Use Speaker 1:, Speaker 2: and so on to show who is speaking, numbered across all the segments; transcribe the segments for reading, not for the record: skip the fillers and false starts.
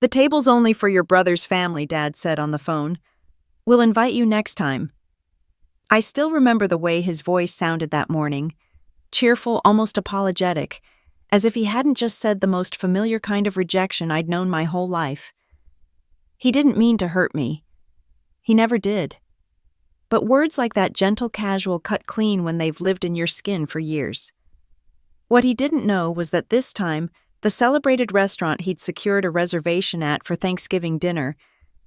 Speaker 1: The table's only for your brother's family, Dad said on the phone. We'll invite you next time. I still remember the way his voice sounded that morning, cheerful, almost apologetic, as if he hadn't just said the most familiar kind of rejection I'd known my whole life. He didn't mean to hurt me. He never did. But words like that gentle casual cut clean when they've lived in your skin for years. What he didn't know was that this time, the celebrated restaurant he'd secured a reservation at for Thanksgiving dinner,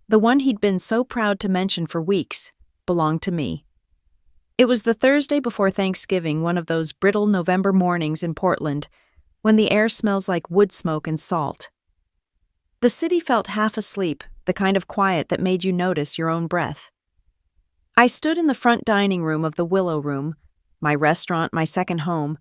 Speaker 1: the one he'd been so proud to mention for weeks, belonged to me. It was the Thursday before Thanksgiving, one of those brittle November mornings in Portland, when the air smells like wood smoke and salt. The city felt half asleep, the kind of quiet that made you notice your own breath. I stood in the front dining room of the Willow Room, my restaurant, my second home,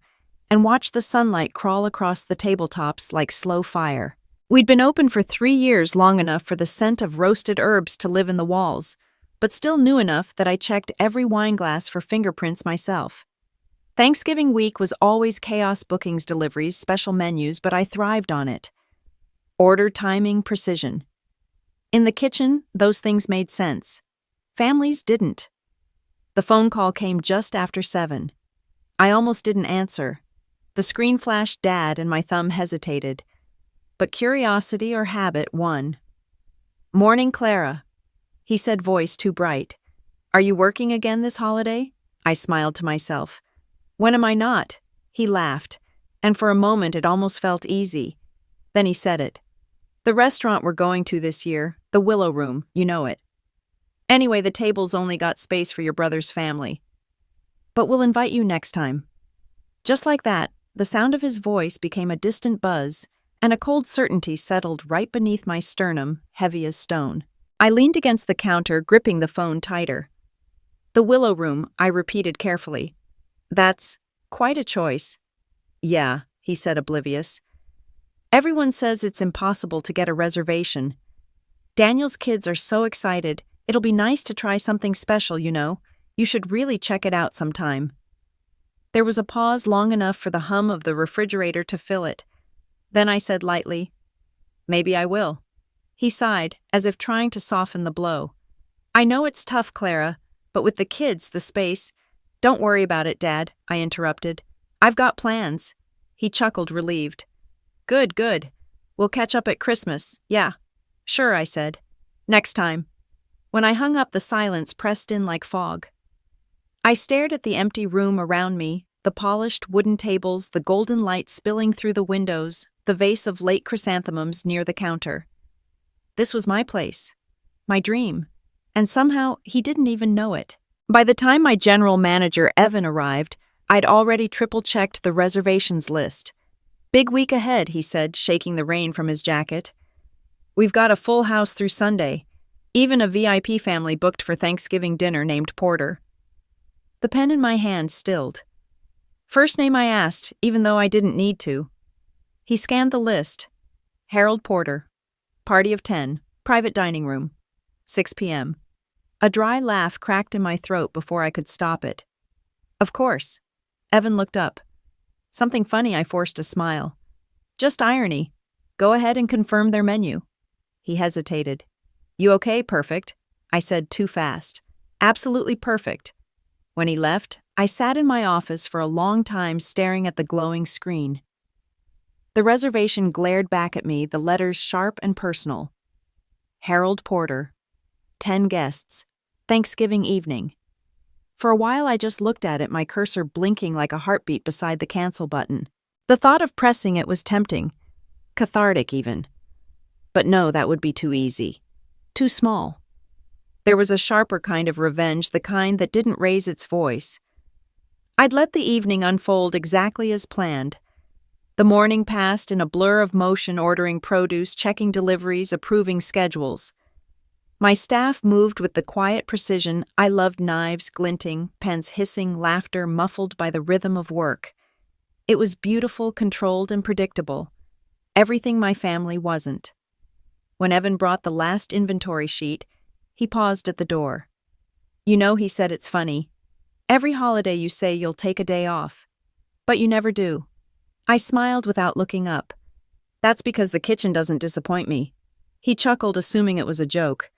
Speaker 1: and watched the sunlight crawl across the tabletops like slow fire. We'd been open for 3 years, long enough for the scent of roasted herbs to live in the walls, but still new enough that I checked every wine glass for fingerprints myself. Thanksgiving week was always chaos: bookings, deliveries, special menus, but I thrived on it. Order, timing, precision. In the kitchen, those things made sense. Families didn't. The phone call came just after 7. I almost didn't answer. The screen flashed Dad and my thumb hesitated. But curiosity or habit won. "Morning, Clara," he said, voice too bright. "Are you working again this holiday?" I smiled to myself. "When am I not?" He laughed, and for a moment it almost felt easy. Then he said it. "The restaurant we're going to this year, the Willow Room, you know it. Anyway, the table's only got space for your brother's family. But we'll invite you next time." Just like that, the sound of his voice became a distant buzz, and a cold certainty settled right beneath my sternum, heavy as stone. I leaned against the counter, gripping the phone tighter. "The Willow Room," I repeated carefully. "That's quite a choice." "Yeah," he said, oblivious. "Everyone says it's impossible to get a reservation. Daniel's kids are so excited. It'll be nice to try something special, you know. You should really check it out sometime." There was a pause long enough for the hum of the refrigerator to fill it. Then I said lightly, "Maybe I will." He sighed, as if trying to soften the blow. "I know it's tough, Clara, but with the kids, the space—" "Don't worry about it, Dad," I interrupted. "I've got plans." He chuckled, relieved. Good. We'll catch up at Christmas." "Yeah." "Sure," I said. "Next time." When I hung up, the silence pressed in like fog. I stared at the empty room around me, the polished wooden tables, the golden light spilling through the windows, the vase of late chrysanthemums near the counter. This was my place, my dream, and somehow he didn't even know it. By the time my general manager, Evan, arrived, I'd already triple-checked the reservations list. "Big week ahead," he said, shaking the rain from his jacket. "We've got a full house through Sunday, even a VIP family booked for Thanksgiving dinner named Porter." The pen in my hand stilled. First name I asked, even though I didn't need to. He scanned the list. Harold Porter. Party of 10. Private dining room. 6 p.m. A dry laugh cracked in my throat before I could stop it. "Of course." Evan looked up. "Something funny?" I forced a smile. "Just irony. Go ahead and confirm their menu." He hesitated. "You okay, perfect?" I said too fast. "Absolutely perfect." When he left, I sat in my office for a long time staring at the glowing screen. The reservation glared back at me, the letters sharp and personal. Harold Porter. 10 guests. Thanksgiving evening. For a while I just looked at it, my cursor blinking like a heartbeat beside the cancel button. The thought of pressing it was tempting. Cathartic even. But no, that would be too easy. Too small. There was a sharper kind of revenge, the kind that didn't raise its voice. I'd let the evening unfold exactly as planned. The morning passed in a blur of motion, ordering produce, checking deliveries, approving schedules. My staff moved with the quiet precision I loved: knives glinting, pens hissing, laughter muffled by the rhythm of work. It was beautiful, controlled, and predictable. Everything my family wasn't. When Evan brought the last inventory sheet, he paused at the door. "You know," he said, "it's funny. Every holiday you say you'll take a day off, but you never do." I smiled without looking up. "That's because the kitchen doesn't disappoint me." He chuckled, assuming it was a joke.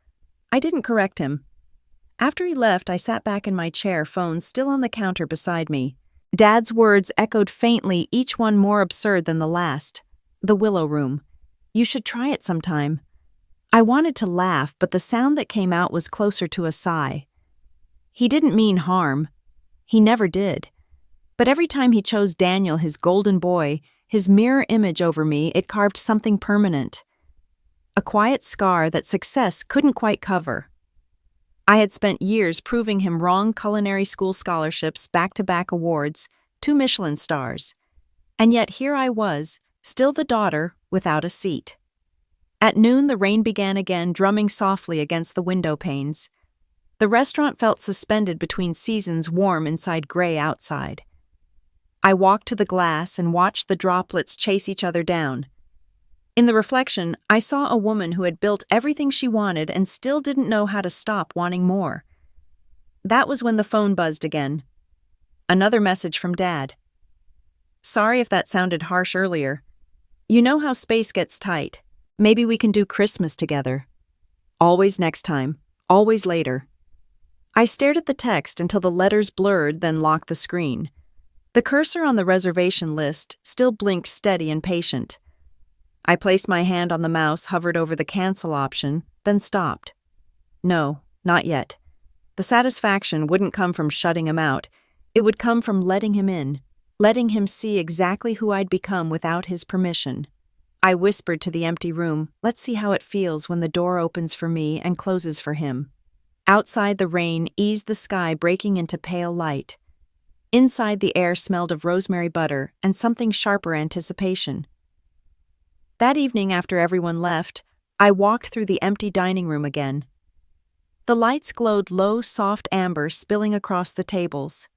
Speaker 1: I didn't correct him. After he left, I sat back in my chair, phone still on the counter beside me. Dad's words echoed faintly, each one more absurd than the last. The Willow Room. You should try it sometime. I wanted to laugh, but the sound that came out was closer to a sigh. He didn't mean harm. He never did. But every time he chose Daniel, his golden boy, his mirror image over me, it carved something permanent. A quiet scar that success couldn't quite cover. I had spent years proving him wrong: culinary school scholarships, back-to-back awards, 2 Michelin stars. And yet here I was, still the daughter, without a seat. At noon, the rain began again, drumming softly against the window panes. The restaurant felt suspended between seasons, warm inside, gray outside. I walked to the glass and watched the droplets chase each other down. In the reflection, I saw a woman who had built everything she wanted and still didn't know how to stop wanting more. That was when the phone buzzed again. Another message from Dad. Sorry if that sounded harsh earlier. You know how space gets tight. Maybe we can do Christmas together. Always next time. Always later. I stared at the text until the letters blurred, then locked the screen. The cursor on the reservation list still blinked steady and patient. I placed my hand on the mouse, hovered over the cancel option, then stopped. No, not yet. The satisfaction wouldn't come from shutting him out. It would come from letting him in, letting him see exactly who I'd become without his permission. I whispered to the empty room, let's see how it feels when the door opens for me and closes for him. Outside, the rain eased the sky, breaking into pale light. Inside, the air smelled of rosemary butter and something sharper: anticipation. That evening, after everyone left, I walked through the empty dining room again. The lights glowed low, soft amber, spilling across the tables.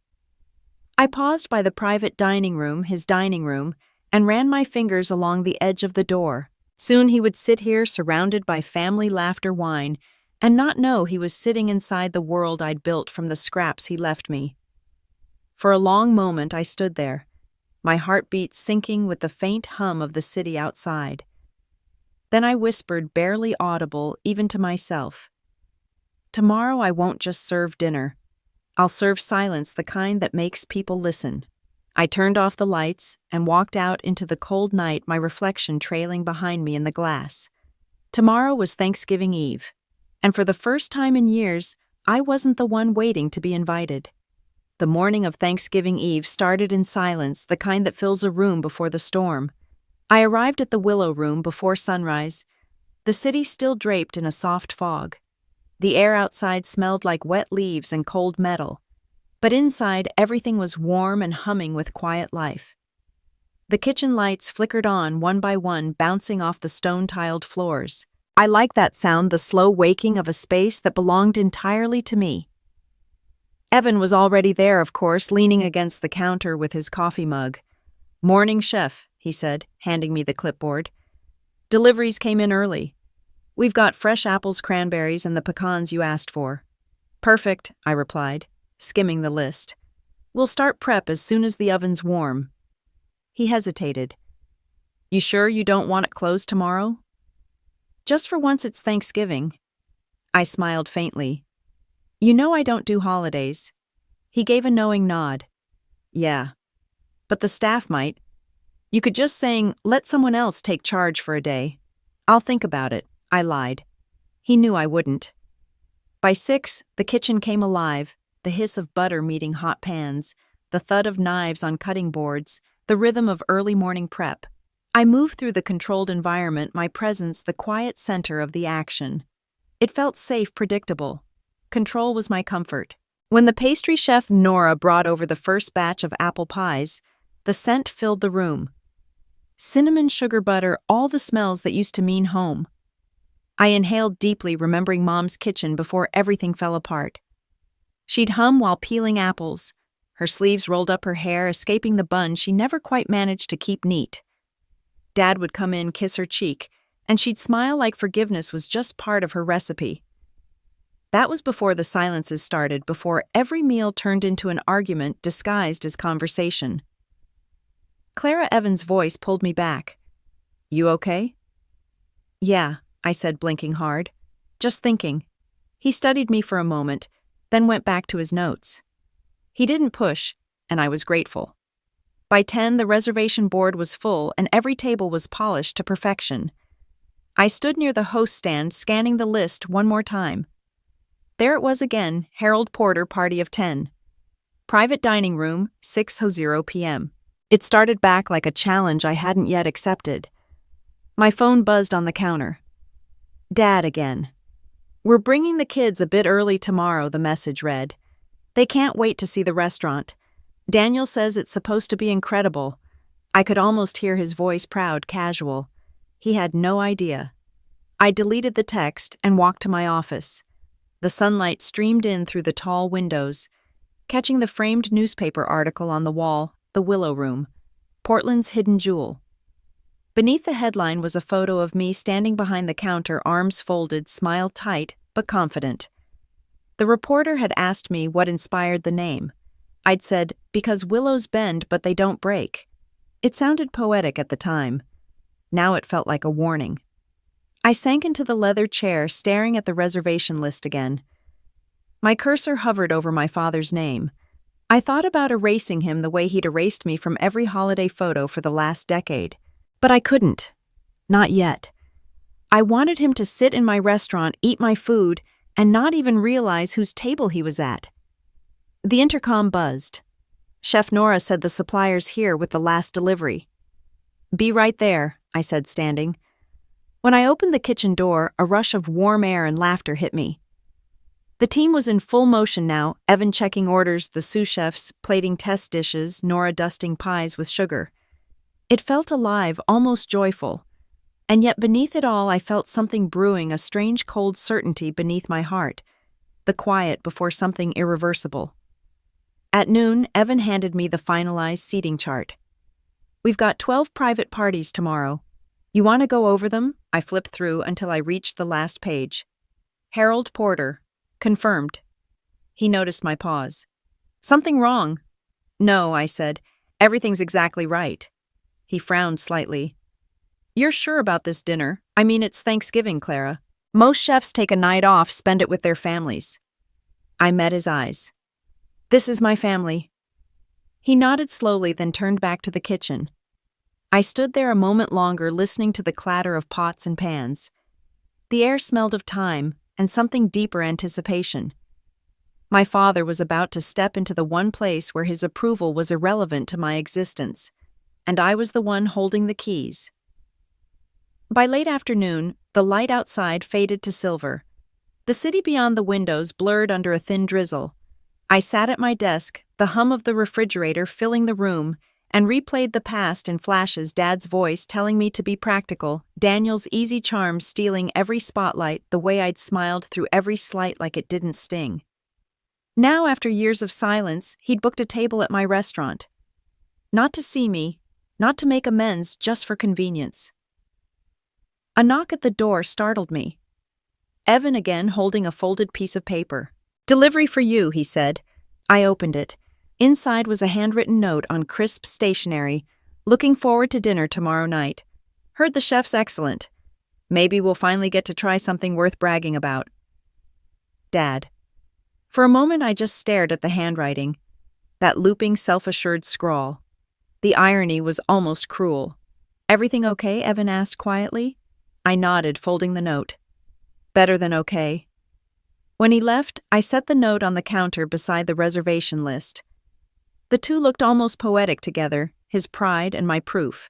Speaker 1: I paused by the private dining room, his dining room, and ran my fingers along the edge of the door. Soon he would sit here, surrounded by family laughter, wine, and not know he was sitting inside the world I'd built from the scraps he left me. For a long moment I stood there, my heartbeat sinking with the faint hum of the city outside. Then I whispered, barely audible even to myself, tomorrow I won't just serve dinner. I'll serve silence, the kind that makes people listen. I turned off the lights and walked out into the cold night, my reflection trailing behind me in the glass. Tomorrow was Thanksgiving Eve, and for the first time in years, I wasn't the one waiting to be invited. The morning of Thanksgiving Eve started in silence, the kind that fills a room before the storm. I arrived at the Willow Room before sunrise, the city still draped in a soft fog. The air outside smelled like wet leaves and cold metal, but inside everything was warm and humming with quiet life. The kitchen lights flickered on one by one, bouncing off the stone-tiled floors. I liked that sound, the slow waking of a space that belonged entirely to me. Evan was already there, of course, leaning against the counter with his coffee mug. Morning, chef, he said, handing me the clipboard. Deliveries came in early. We've got fresh apples, cranberries, and the pecans you asked for. Perfect, I replied, skimming the list. We'll start prep as soon as the oven's warm. He hesitated. You sure you don't want it closed tomorrow? Just for once it's Thanksgiving. I smiled faintly. You know I don't do holidays. He gave a knowing nod. Yeah, but the staff might. You could just saying, let someone else take charge for a day. I'll think about it, I lied. He knew I wouldn't. By 6, the kitchen came alive, the hiss of butter meeting hot pans, the thud of knives on cutting boards, the rhythm of early morning prep. I moved through the controlled environment, my presence the quiet center of the action. It felt safe, predictable. Control was my comfort. When the pastry chef Nora brought over the first batch of apple pies, the scent filled the room. Cinnamon, sugar, butter, all the smells that used to mean home. I inhaled deeply, remembering Mom's kitchen before everything fell apart. She'd hum while peeling apples, her sleeves rolled up her hair, escaping the bun she never quite managed to keep neat. Dad would come in, kiss her cheek, and she'd smile like forgiveness was just part of her recipe. That was before the silences started, before every meal turned into an argument disguised as conversation. Clara Evans' voice pulled me back. You okay? Yeah, I said, blinking hard. Just thinking. He studied me for a moment, then went back to his notes. He didn't push, and I was grateful. By 10, the reservation board was full and every table was polished to perfection. I stood near the host stand, scanning the list one more time. There it was again, Harold Porter party of 10. Private dining room, 6:00 p.m. It started back like a challenge I hadn't yet accepted. My phone buzzed on the counter. Dad again. We're bringing the kids a bit early tomorrow, the message read. They can't wait to see the restaurant. Daniel says it's supposed to be incredible. I could almost hear his voice, proud, casual. He had no idea. I deleted the text and walked to my office. The sunlight streamed in through the tall windows, catching the framed newspaper article on the wall, The Willow Room, Portland's hidden jewel. Beneath the headline was a photo of me standing behind the counter, arms folded, smile tight, but confident. The reporter had asked me what inspired the name. I'd said, because willows bend but they don't break. It sounded poetic at the time. Now it felt like a warning. I sank into the leather chair, staring at the reservation list again. My cursor hovered over my father's name. I thought about erasing him the way he'd erased me from every holiday photo for the last decade. But I couldn't. Not yet. I wanted him to sit in my restaurant, eat my food, and not even realize whose table he was at. The intercom buzzed. Chef Nora said the supplier's here with the last delivery. Be right there, I said, standing. When I opened the kitchen door, a rush of warm air and laughter hit me. The team was in full motion now, Evan checking orders, the sous chefs plating test dishes, Nora dusting pies with sugar. It felt alive, almost joyful. And yet beneath it all I felt something brewing, a strange cold certainty beneath my heart, the quiet before something irreversible. At noon, Evan handed me the finalized seating chart. We've got 12 private parties tomorrow. You want to go over them? I flipped through until I reached the last page. Harold Porter. Confirmed. He noticed my pause. Something wrong? No, I said. Everything's exactly right. He frowned slightly. You're sure about this dinner? I mean, it's Thanksgiving, Clara. Most chefs take a night off, spend it with their families. I met his eyes. This is my family. He nodded slowly, then turned back to the kitchen. I stood there a moment longer, listening to the clatter of pots and pans. The air smelled of time and something deeper, anticipation. My father was about to step into the one place where his approval was irrelevant to my existence, and I was the one holding the keys. By late afternoon, the light outside faded to silver. The city beyond the windows blurred under a thin drizzle. I sat at my desk, the hum of the refrigerator filling the room, and replayed the past in flashes, Dad's voice telling me to be practical, Daniel's easy charm stealing every spotlight, the way I'd smiled through every slight like it didn't sting. Now, after years of silence, he'd booked a table at my restaurant. Not to see me, not to make amends, just for convenience. A knock at the door startled me. Evan again, holding a folded piece of paper. Delivery for you, he said. I opened it. Inside was a handwritten note on crisp stationery. Looking forward to dinner tomorrow night. Heard the chef's excellent. Maybe we'll finally get to try something worth bragging about. Dad. For a moment I just stared at the handwriting. That looping, self-assured scrawl. The irony was almost cruel. Everything okay? Evan asked quietly. I nodded, folding the note. Better than okay. When he left, I set the note on the counter beside the reservation list. The two looked almost poetic together, his pride and my proof.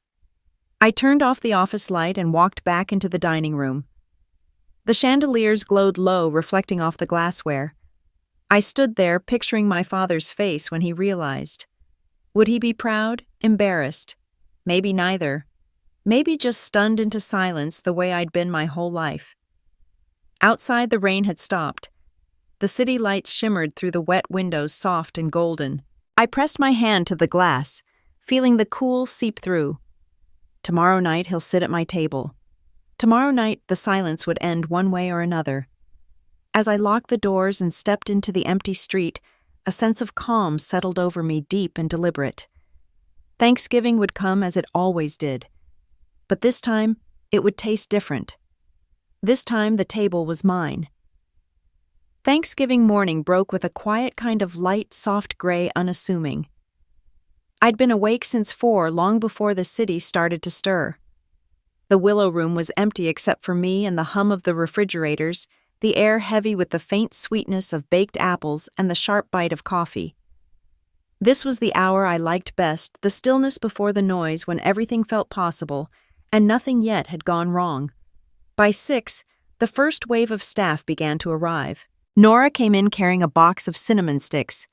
Speaker 1: I turned off the office light and walked back into the dining room. The chandeliers glowed low, reflecting off the glassware. I stood there, picturing my father's face when he realized. Would he be proud, embarrassed? Maybe neither. Maybe just stunned into silence the way I'd been my whole life. Outside, the rain had stopped. The city lights shimmered through the wet windows, soft and golden. I pressed my hand to the glass, feeling the cool seep through. Tomorrow night he'll sit at my table. Tomorrow night the silence would end one way or another. As I locked the doors and stepped into the empty street, a sense of calm settled over me, deep and deliberate. Thanksgiving would come as it always did. But this time, it would taste different. This time the table was mine. Thanksgiving morning broke with a quiet kind of light, soft gray, unassuming. I'd been awake since 4, long before the city started to stir. The Willow Room was empty except for me and the hum of the refrigerators, the air heavy with the faint sweetness of baked apples and the sharp bite of coffee. This was the hour I liked best, the stillness before the noise when everything felt possible, and nothing yet had gone wrong. By 6, the first wave of staff began to arrive. Nora came in carrying a box of cinnamon sticks.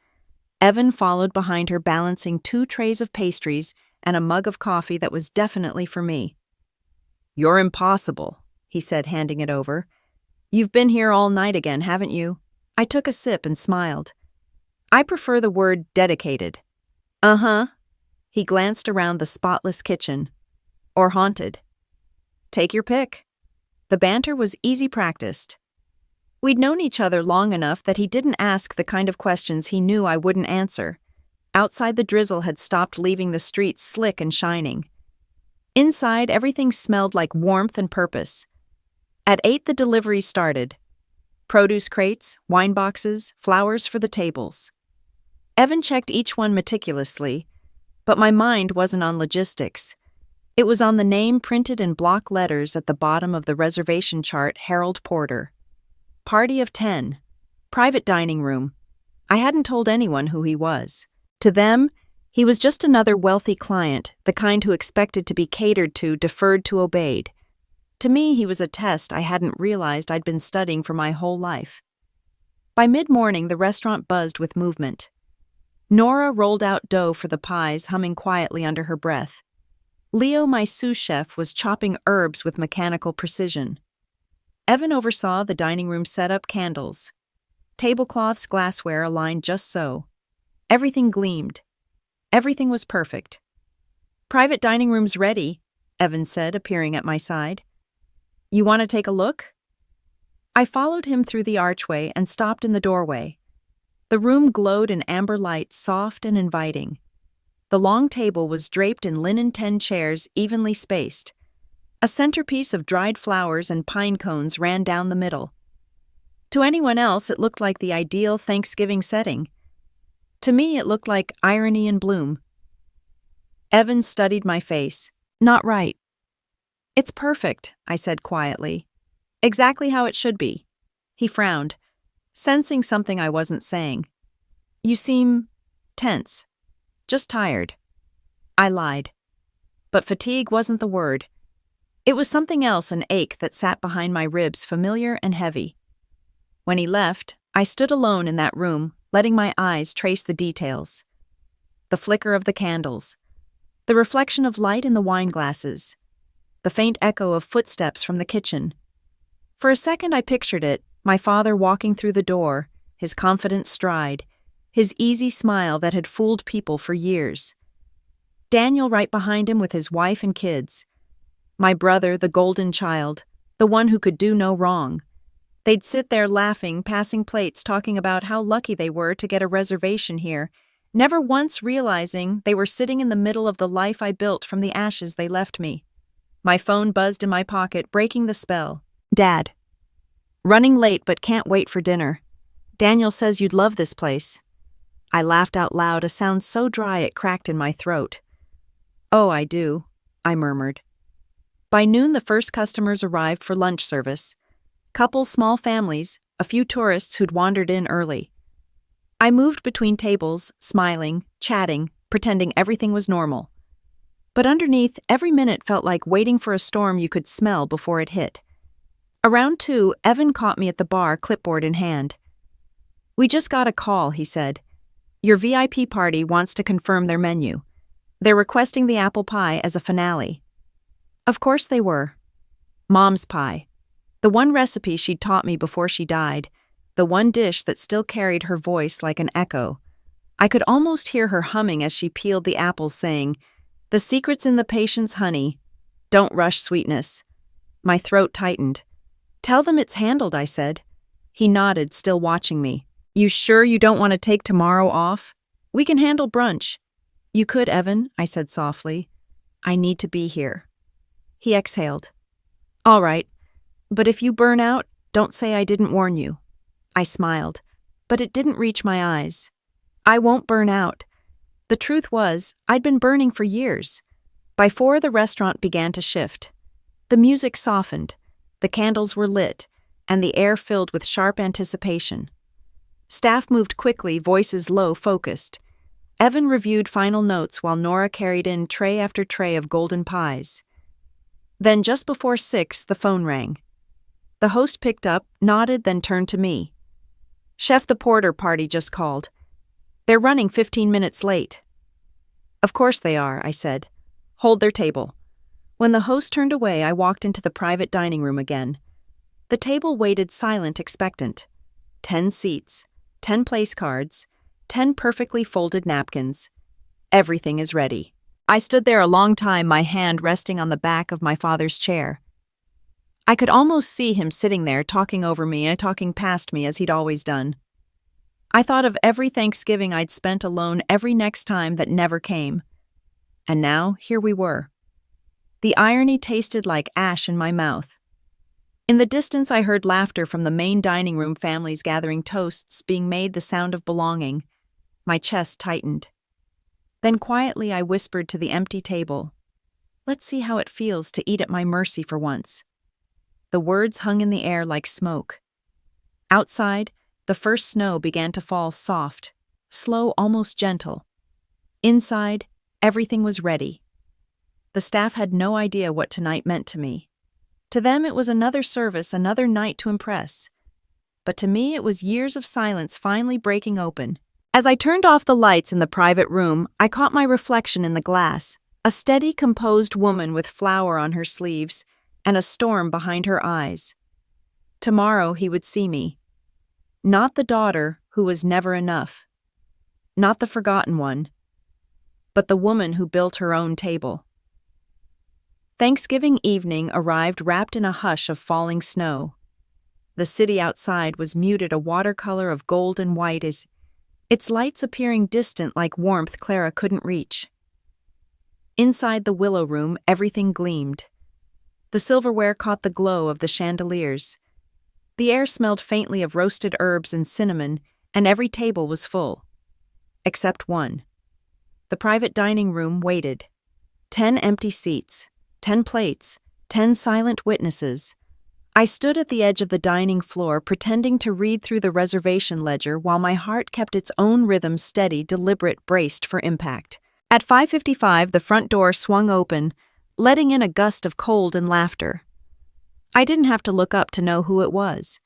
Speaker 1: Evan followed behind her balancing 2 trays of pastries and a mug of coffee that was definitely for me. "You're impossible," he said, handing it over. "You've been here all night again, haven't you?" I took a sip and smiled. I prefer the word dedicated. Uh-huh. He glanced around the spotless kitchen. Or haunted. Take your pick. The banter was easy practiced. We'd known each other long enough that he didn't ask the kind of questions he knew I wouldn't answer. Outside, the drizzle had stopped, leaving the streets slick and shining. Inside, everything smelled like warmth and purpose. At 8, the delivery started. Produce crates, wine boxes, flowers for the tables. Evan checked each one meticulously, but my mind wasn't on logistics. It was on the name printed in block letters at the bottom of the reservation chart, Harold Porter. Party of 10. Private dining room. I hadn't told anyone who he was. To them, he was just another wealthy client, the kind who expected to be catered to, deferred to, obeyed. To me, he was a test I hadn't realized I'd been studying for my whole life. By mid-morning, the restaurant buzzed with movement. Nora rolled out dough for the pies, humming quietly under her breath. Leo, my sous chef, was chopping herbs with mechanical precision. Evan oversaw the dining room setup, candles. Tablecloths, glassware aligned just so. Everything gleamed. Everything was perfect. "Private dining room's ready," Evan said, appearing at my side. "You want to take a look?" I followed him through the archway and stopped in the doorway. The room glowed in amber light, soft and inviting. The long table was draped in linen 10 chairs, evenly spaced. A centerpiece of dried flowers and pine cones ran down the middle. To anyone else, it looked like the ideal Thanksgiving setting. To me, it looked like irony in bloom. Evan studied my face. "Not right." "It's perfect," I said quietly. "Exactly how it should be." He frowned, sensing something I wasn't saying. "You seem tense. Just tired." I lied. But fatigue wasn't the word. It was something else, an ache that sat behind my ribs, familiar and heavy. When he left, I stood alone in that room, letting my eyes trace the details. The flicker of the candles, the reflection of light in the wine glasses, the faint echo of footsteps from the kitchen. For a second I pictured it, my father walking through the door, his confident stride, his easy smile that had fooled people for years. Daniel right behind him with his wife and kids. My brother, the golden child, the one who could do no wrong. They'd sit there laughing, passing plates, talking about how lucky they were to get a reservation here, never once realizing they were sitting in the middle of the life I built from the ashes they left me. My phone buzzed in my pocket, breaking the spell. "Dad. Running late but can't wait for dinner. Daniel says you'd love this place." I laughed out loud, a sound so dry it cracked in my throat. "Oh, I do," I murmured. By noon, the first customers arrived for lunch service. Couples, small families, a few tourists who'd wandered in early. I moved between tables, smiling, chatting, pretending everything was normal. But underneath, every minute felt like waiting for a storm you could smell before it hit. Around 2, Evan caught me at the bar, clipboard in hand. "We just got a call," he said. "Your VIP party wants to confirm their menu. They're requesting the apple pie as a finale." Of course they were. Mom's pie. The one recipe she'd taught me before she died. The one dish that still carried her voice like an echo. I could almost hear her humming as she peeled the apples, saying, "The secret's in the patience, honey. Don't rush sweetness." My throat tightened. "Tell them it's handled," I said. He nodded, still watching me. "You sure you don't want to take tomorrow off? We can handle brunch." "You could, Evan," I said softly. "I need to be here." He exhaled. "All right. But if you burn out, don't say I didn't warn you. I smiled, but it didn't reach my eyes. I won't burn out. The truth was, I'd been burning for years. By 4, the restaurant began to shift. The music softened, the candles were lit, and the air filled with sharp anticipation. Staff moved quickly, voices low, focused. Evan reviewed final notes while Nora carried in tray after tray of golden pies. Then, just before 6, the phone rang. The host picked up, nodded, then turned to me. "Chef, the Porter party just called. They're running 15 minutes late." "Of course they are," I said. "Hold their table." When the host turned away, I walked into the private dining room again. The table waited silent, expectant. 10 seats, 10 place cards, 10 perfectly folded napkins. Everything is ready. I stood there a long time, my hand resting on the back of my father's chair. I could almost see him sitting there, talking over me, talking past me as he'd always done. I thought of every Thanksgiving I'd spent alone, every next time that never came. And now, here we were. The irony tasted like ash in my mouth. In the distance, I heard laughter from the main dining room, families gathering toasts, being made, the sound of belonging. My chest tightened. Then quietly I whispered to the empty table, "Let's see how it feels to eat at my mercy for once." The words hung in the air like smoke. Outside, the first snow began to fall, soft, slow, almost gentle. Inside, everything was ready. The staff had no idea what tonight meant to me. To them, it was another service, another night to impress. But to me, it was years of silence finally breaking open. As I turned off the lights in the private room, I caught my reflection in the glass, a steady, composed woman with flour on her sleeves and a storm behind her eyes. Tomorrow he would see me. Not the daughter who was never enough. Not the forgotten one. But the woman who built her own table. Thanksgiving evening arrived wrapped in a hush of falling snow. The city outside was muted, a watercolor of gold and white, its lights appearing distant like warmth Clara couldn't reach. Inside the willow room, everything gleamed. The silverware caught the glow of the chandeliers. The air smelled faintly of roasted herbs and cinnamon, and every table was full. Except one. The private dining room waited. 10 empty seats. 10 plates, 10 silent witnesses. I stood at the edge of the dining floor, pretending to read through the reservation ledger while my heart kept its own rhythm, steady, deliberate, braced for impact. At 5:55, the front door swung open, letting in a gust of cold and laughter. I didn't have to look up to know who it was.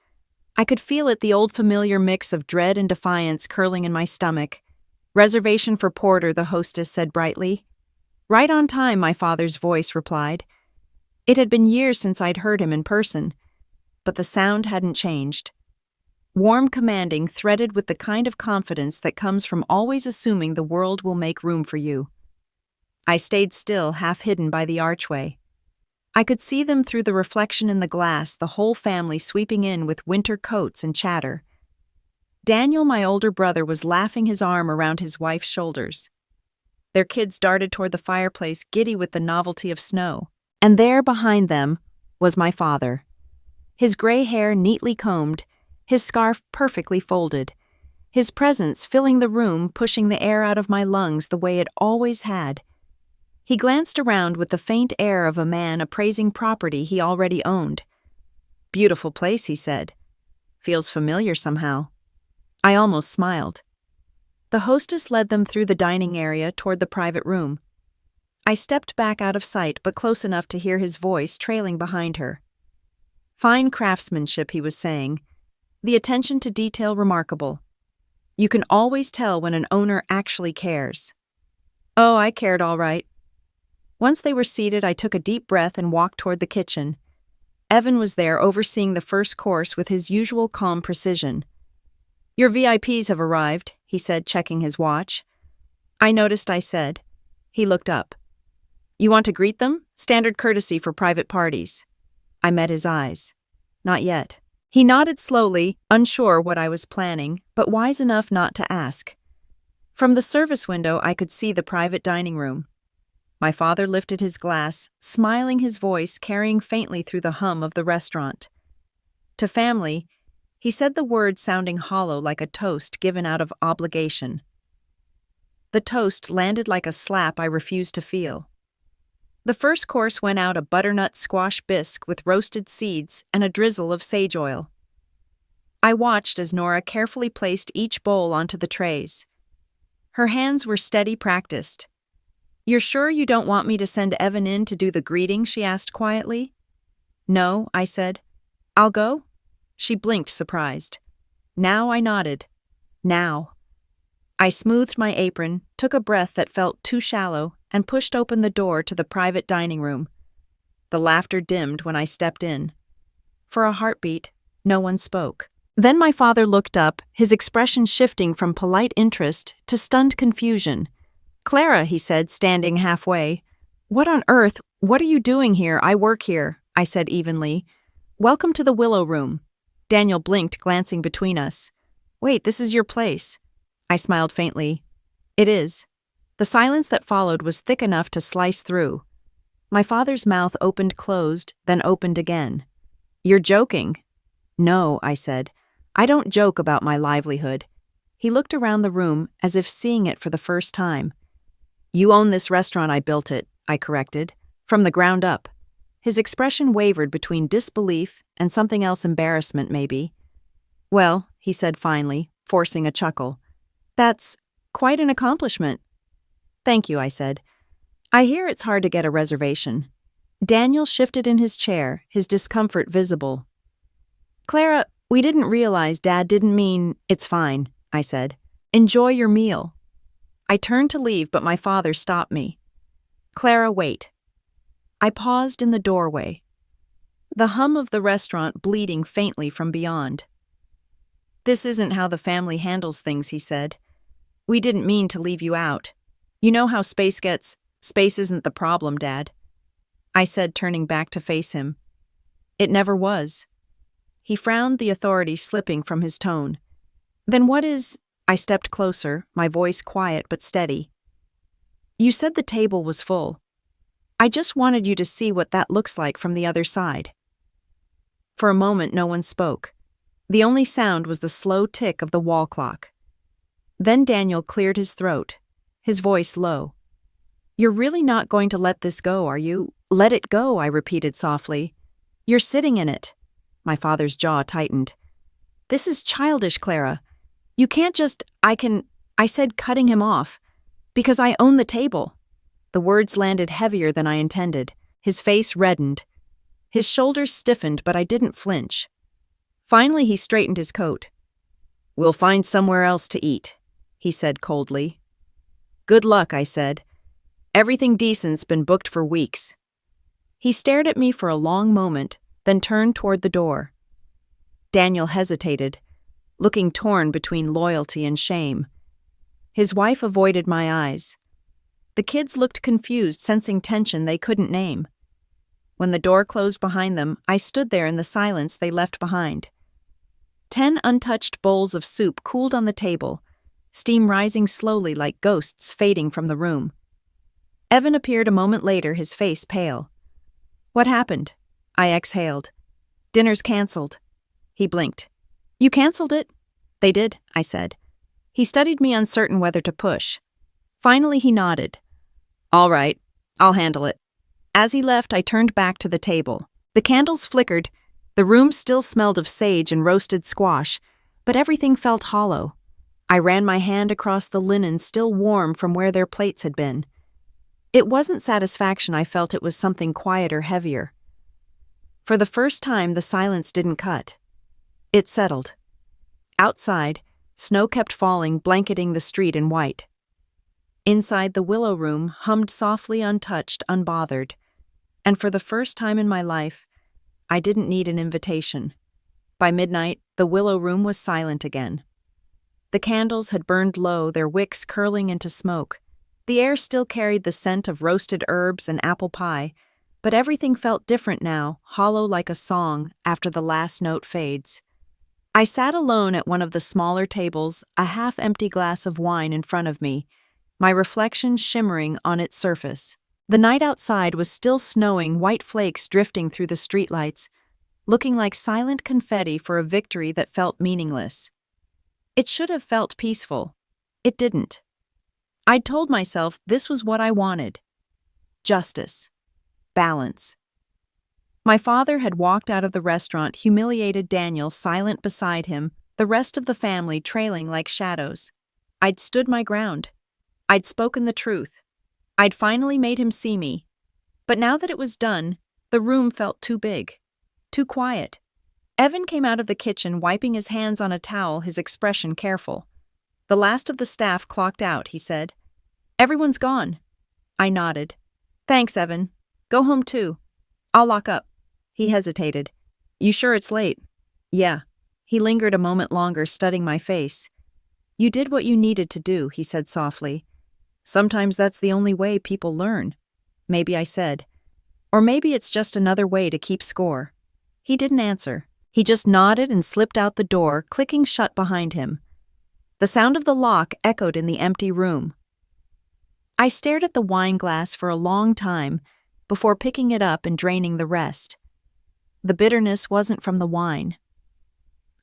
Speaker 1: I could feel it, the old familiar mix of dread and defiance curling in my stomach. "Reservation for Porter," the hostess said brightly. "Right on time," my father's voice replied. It had been years since I'd heard him in person, but the sound hadn't changed. Warm, commanding, threaded with the kind of confidence that comes from always assuming the world will make room for you. I stayed still, half hidden by the archway. I could see them through the reflection in the glass, the whole family sweeping in with winter coats and chatter. Daniel, my older brother, was laughing, his arm around his wife's shoulders. Their kids darted toward the fireplace, giddy with the novelty of snow. And there, behind them, was my father. His gray hair neatly combed, his scarf perfectly folded. His presence filling the room, pushing the air out of my lungs the way it always had. He glanced around with the faint air of a man appraising property he already owned. "Beautiful place," he said. "Feels familiar somehow." I almost smiled. The hostess led them through the dining area toward the private room. I stepped back out of sight, but close enough to hear his voice trailing behind her. "Fine craftsmanship," he was saying. "The attention to detail remarkable. You can always tell when an owner actually cares." Oh, I cared all right. Once they were seated, I took a deep breath and walked toward the kitchen. Evan was there, overseeing the first course with his usual calm precision. "Your VIPs have arrived," he said, checking his watch. I noticed, I said. He looked up. "You want to greet them? Standard courtesy for private parties." I met his eyes. "Not yet." He nodded slowly, unsure what I was planning, but wise enough not to ask. From the service window, I could see the private dining room. My father lifted his glass, smiling, his voice carrying faintly through the hum of the restaurant. To family, he said the words sounding hollow like a toast given out of obligation. The toast landed like a slap I refused to feel. The first course went out a butternut squash bisque with roasted seeds and a drizzle of sage oil. I watched as Nora carefully placed each bowl onto the trays. Her hands were steady, practiced. "You're sure you don't want me to send Evan in to do the greeting?" she asked quietly. "No," I said. "I'll go?" She blinked, surprised. Now I nodded. Now. I smoothed my apron, took a breath that felt too shallow, and pushed open the door to the private dining room. The laughter dimmed when I stepped in. For a heartbeat, no one spoke. Then my father looked up, his expression shifting from polite interest to stunned confusion. "Clara," he said, standing halfway. "What on earth? What are you doing here? I work here," I said evenly. "Welcome to the Willow Room." Daniel blinked, glancing between us. "Wait, this is your place." I smiled faintly. "It is." The silence that followed was thick enough to slice through. My father's mouth opened-closed, then opened again. "You're joking." "No," I said. "I don't joke about my livelihood." He looked around the room as if seeing it for the first time. "You own this restaurant. I built it," I corrected. "From the ground up." His expression wavered between disbelief and something else, embarrassment maybe. "Well," he said finally, forcing a chuckle. "That's quite an accomplishment." "Thank you," I said. "I hear it's hard to get a reservation." Daniel shifted in his chair, his discomfort visible. "Clara, we didn't realize Dad didn't mean—" "It's fine," I said. "Enjoy your meal." I turned to leave, but my father stopped me. "Clara, wait." I paused in the doorway. The hum of the restaurant bleeding faintly from beyond. "This isn't how the family handles things," he said. "We didn't mean to leave you out. You know how space gets— Space isn't the problem, Dad." I said, turning back to face him. "It never was." He frowned, the authority slipping from his tone. "Then what is—" I stepped closer, my voice quiet but steady. "You said the table was full. I just wanted you to see what that looks like from the other side." For a moment, no one spoke. The only sound was the slow tick of the wall clock. Then Daniel cleared his throat, his voice low. "You're really not going to let this go, are you?" "Let it go," I repeated softly. "You're sitting in it." My father's jaw tightened. "This is childish, Clara. You can't just— I said, cutting him off. "Because I own the table." The words landed heavier than I intended. His face reddened. His shoulders stiffened, but I didn't flinch. Finally, he straightened his coat. "We'll find somewhere else to eat," he said coldly. "Good luck," I said. "Everything decent's been booked for weeks." He stared at me for a long moment, then turned toward the door. Daniel hesitated, looking torn between loyalty and shame. His wife avoided my eyes. The kids looked confused, sensing tension they couldn't name. When the door closed behind them, I stood there in the silence they left behind. 10 untouched bowls of soup cooled on the table, steam rising slowly like ghosts fading from the room. Evan appeared a moment later, his face pale. "What happened?" I exhaled. "Dinner's canceled." He blinked. "You canceled it?" "They did," I said. He studied me, uncertain whether to push. Finally, he nodded. "All right, I'll handle it." As he left, I turned back to the table. The candles flickered. The room still smelled of sage and roasted squash, but everything felt hollow. I ran my hand across the linen, still warm from where their plates had been. It wasn't satisfaction I felt, it was something quieter, heavier. For the first time, the silence didn't cut. It settled. Outside, snow kept falling, blanketing the street in white. Inside, the Willow Room hummed softly, untouched, unbothered. And for the first time in my life, I didn't need an invitation. By midnight, the Willow Room was silent again. The candles had burned low, their wicks curling into smoke. The air still carried the scent of roasted herbs and apple pie, but everything felt different now, hollow like a song after the last note fades. I sat alone at one of the smaller tables, a half-empty glass of wine in front of me, my reflection shimmering on its surface. The night outside was still snowing, white flakes drifting through the streetlights, looking like silent confetti for a victory that felt meaningless. It should have felt peaceful. It didn't. I'd told myself this was what I wanted. Justice. Balance. My father had walked out of the restaurant, humiliated Daniel silent beside him, the rest of the family trailing like shadows. I'd stood my ground. I'd spoken the truth. I'd finally made him see me. But now that it was done, the room felt too big. Too quiet. Evan came out of the kitchen, wiping his hands on a towel, his expression careful. "The last of the staff clocked out," he said. "Everyone's gone." I nodded. "Thanks, Evan. Go home too. I'll lock up." He hesitated. "You sure it's late?" "Yeah." He lingered a moment longer, studying my face. "You did what you needed to do," he said softly. "Sometimes that's the only way people learn." Maybe I said. "Or maybe it's just another way to keep score." He didn't answer. He just nodded and slipped out the door, clicking shut behind him. The sound of the lock echoed in the empty room. I stared at the wine glass for a long time before picking it up and draining the rest. The bitterness wasn't from the wine.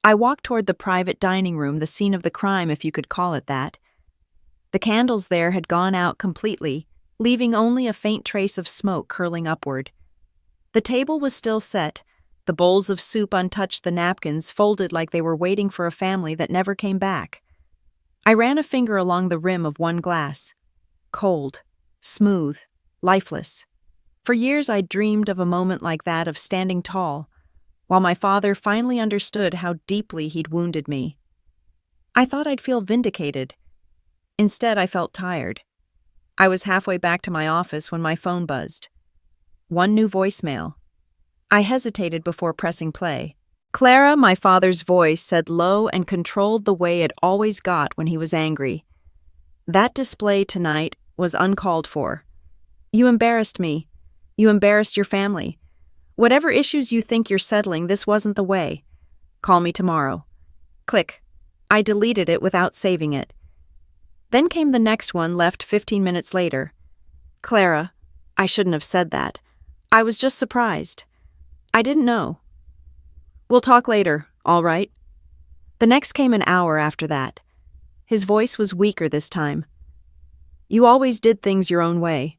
Speaker 1: I walked toward the private dining room, the scene of the crime, if you could call it that. The candles there had gone out completely, leaving only a faint trace of smoke curling upward. The table was still set, the bowls of soup untouched, the napkins folded like they were waiting for a family that never came back. I ran a finger along the rim of one glass. Cold, smooth, lifeless. For years I'd dreamed of a moment like that, of standing tall, while my father finally understood how deeply he'd wounded me. I thought I'd feel vindicated. Instead, I felt tired. I was halfway back to my office when my phone buzzed. One new voicemail. I hesitated before pressing play. "Clara," my father's voice said, low and controlled the way it always got when he was angry. "That display tonight was uncalled for. You embarrassed me. You embarrassed your family. Whatever issues you think you're settling, this wasn't the way. Call me tomorrow." Click. I deleted it without saving it. Then came the next one, left 15 minutes later. "Clara." I shouldn't have said that. I was just surprised. I didn't know. "We'll talk later, all right?" The next came an hour after that. His voice was weaker this time. "You always did things your own way.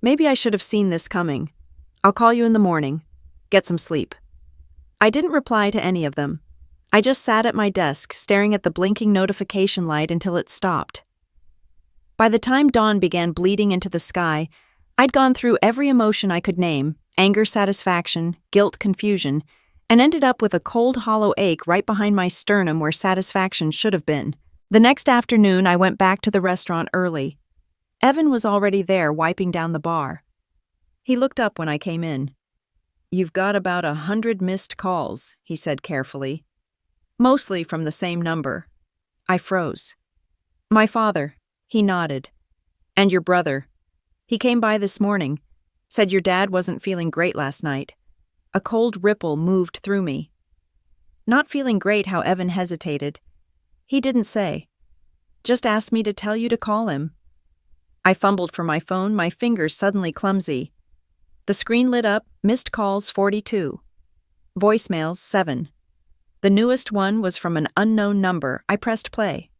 Speaker 1: Maybe I should have seen this coming. I'll call you in the morning. Get some sleep." I didn't reply to any of them. I just sat at my desk, staring at the blinking notification light until it stopped. By the time dawn began bleeding into the sky, I'd gone through every emotion I could name: anger, satisfaction, guilt, confusion, and ended up with a cold, hollow ache right behind my sternum where satisfaction should have been. The next afternoon, I went back to the restaurant early. Evan was already there, wiping down the bar. He looked up when I came in. "You've got about 100 missed calls," he said carefully. "Mostly from the same number." I froze. "My father." He nodded. "And your brother. He came by this morning. Said your dad wasn't feeling great last night." A cold ripple moved through me. Not feeling great, how Evan hesitated. He didn't say. Just asked me to tell you to call him. I fumbled for my phone, my fingers suddenly clumsy. The screen lit up, missed calls 42. Voicemails 7. The newest one was from an unknown number. I pressed play.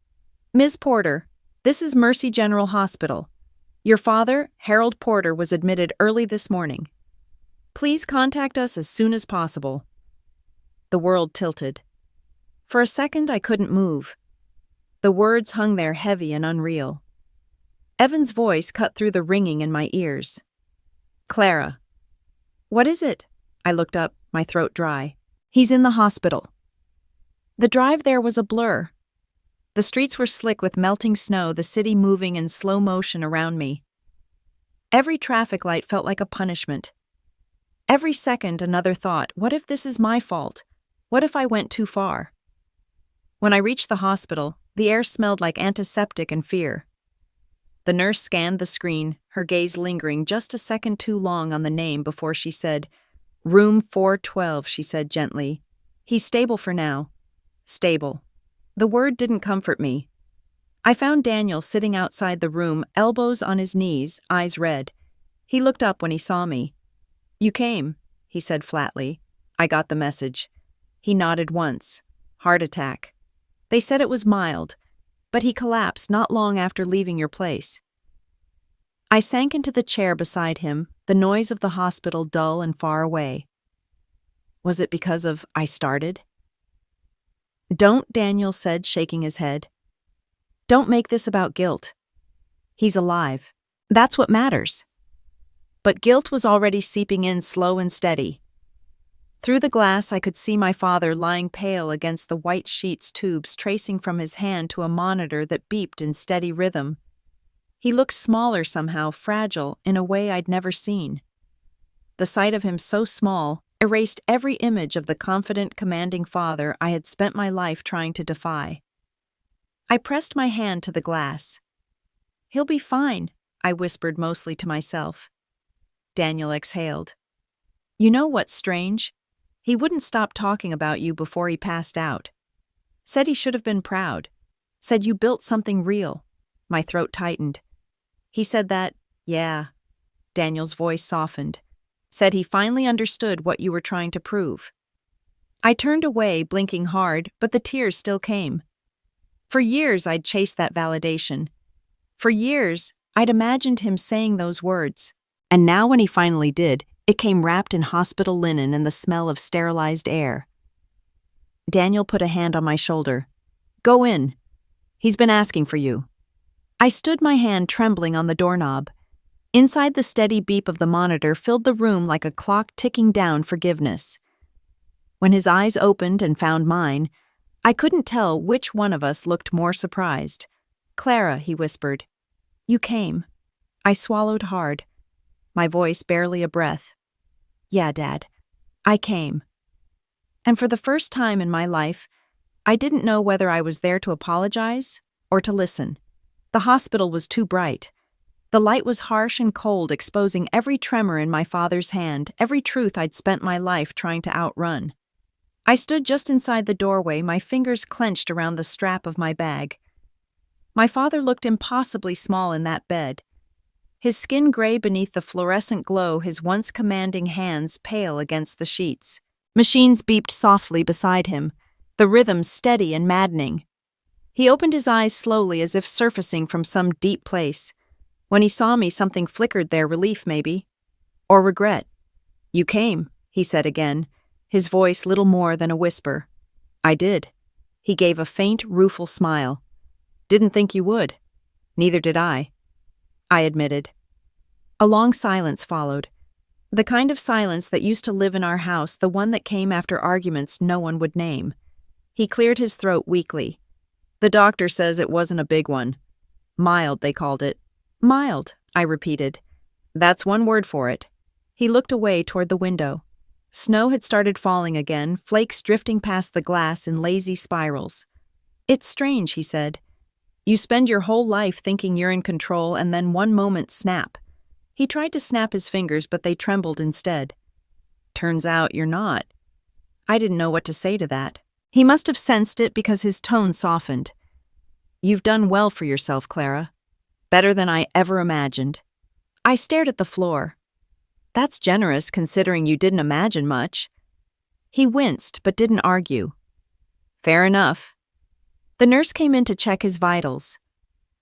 Speaker 1: "Ms. Porter, this is Mercy General Hospital. Your father, Harold Porter, was admitted early this morning. Please contact us as soon as possible." The world tilted. For a second, I couldn't move. The words hung there heavy and unreal. Evan's voice cut through the ringing in my ears. "Clara." "What is it?" I looked up, my throat dry. "He's in the hospital." The drive there was a blur. The streets were slick with melting snow, the city moving in slow motion around me. Every traffic light felt like a punishment. Every second, another thought: what if this is my fault? What if I went too far? When I reached the hospital, the air smelled like antiseptic and fear. The nurse scanned the screen, her gaze lingering just a second too long on the name before she said, "Room 412, she said gently. "He's stable for now." Stable. The word didn't comfort me. I found Daniel sitting outside the room, elbows on his knees, eyes red. He looked up when he saw me. "You came," he said flatly. "I got the message." He nodded once. "Heart attack. They said it was mild, but he collapsed not long after leaving your place." I sank into the chair beside him, the noise of the hospital dull and far away. Was it because of I started? "Don't," Daniel said, shaking his head. "Don't make this about guilt. He's alive. That's what matters." But guilt was already seeping in slow and steady. Through the glass, I could see my father lying pale against the white sheet's tubes tracing from his hand to a monitor that beeped in steady rhythm. He looked smaller somehow, fragile, in a way I'd never seen. The sight of him so small erased every image of the confident, commanding father I had spent my life trying to defy. I pressed my hand to the glass. "He'll be fine," I whispered mostly to myself. Daniel exhaled. "You know what's strange? He wouldn't stop talking about you before he passed out. Said he should have been proud. Said you built something real." My throat tightened. "He said that, yeah." Daniel's voice softened. "Said he finally understood what you were trying to prove." I turned away, blinking hard, but the tears still came. For years I'd chased that validation. For years I'd imagined him saying those words. And now when he finally did, it came wrapped in hospital linen and the smell of sterilized air. Daniel put a hand on my shoulder. "Go in. He's been asking for you." I stood, my hand trembling on the doorknob. Inside, the steady beep of the monitor filled the room like a clock ticking down forgiveness. When his eyes opened and found mine, I couldn't tell which one of us looked more surprised. "Clara," he whispered. "You came." I swallowed hard, my voice barely a breath. "Yeah, Dad, I came." And for the first time in my life, I didn't know whether I was there to apologize or to listen. The hospital was too bright. The light was harsh and cold, exposing every tremor in my father's hand, every truth I'd spent my life trying to outrun. I stood just inside the doorway, my fingers clenched around the strap of my bag. My father looked impossibly small in that bed. His skin gray beneath the fluorescent glow, his once commanding hands pale against the sheets. Machines beeped softly beside him, the rhythm steady and maddening. He opened his eyes slowly, as if surfacing from some deep place. When he saw me, something flickered there, relief maybe. Or regret. "You came," he said again, his voice little more than a whisper. "I did." He gave a faint, rueful smile. "Didn't think you would." "Neither did I," I admitted. A long silence followed. The kind of silence that used to live in our house, the one that came after arguments no one would name. He cleared his throat weakly. "The doctor says it wasn't a big one. Mild, they called it." "Mild," I repeated. "That's one word for it." He looked away toward the window. Snow had started falling again, flakes drifting past the glass in lazy spirals. "It's strange," he said. "You spend your whole life thinking you're in control, and then one moment snap." He tried to snap his fingers, but they trembled instead. "Turns out you're not." I didn't know what to say to that. He must have sensed it because his tone softened. "You've done well for yourself, Clara. Better than I ever imagined." I stared at the floor. "That's generous, considering you didn't imagine much." He winced, but didn't argue. "Fair enough." The nurse came in to check his vitals.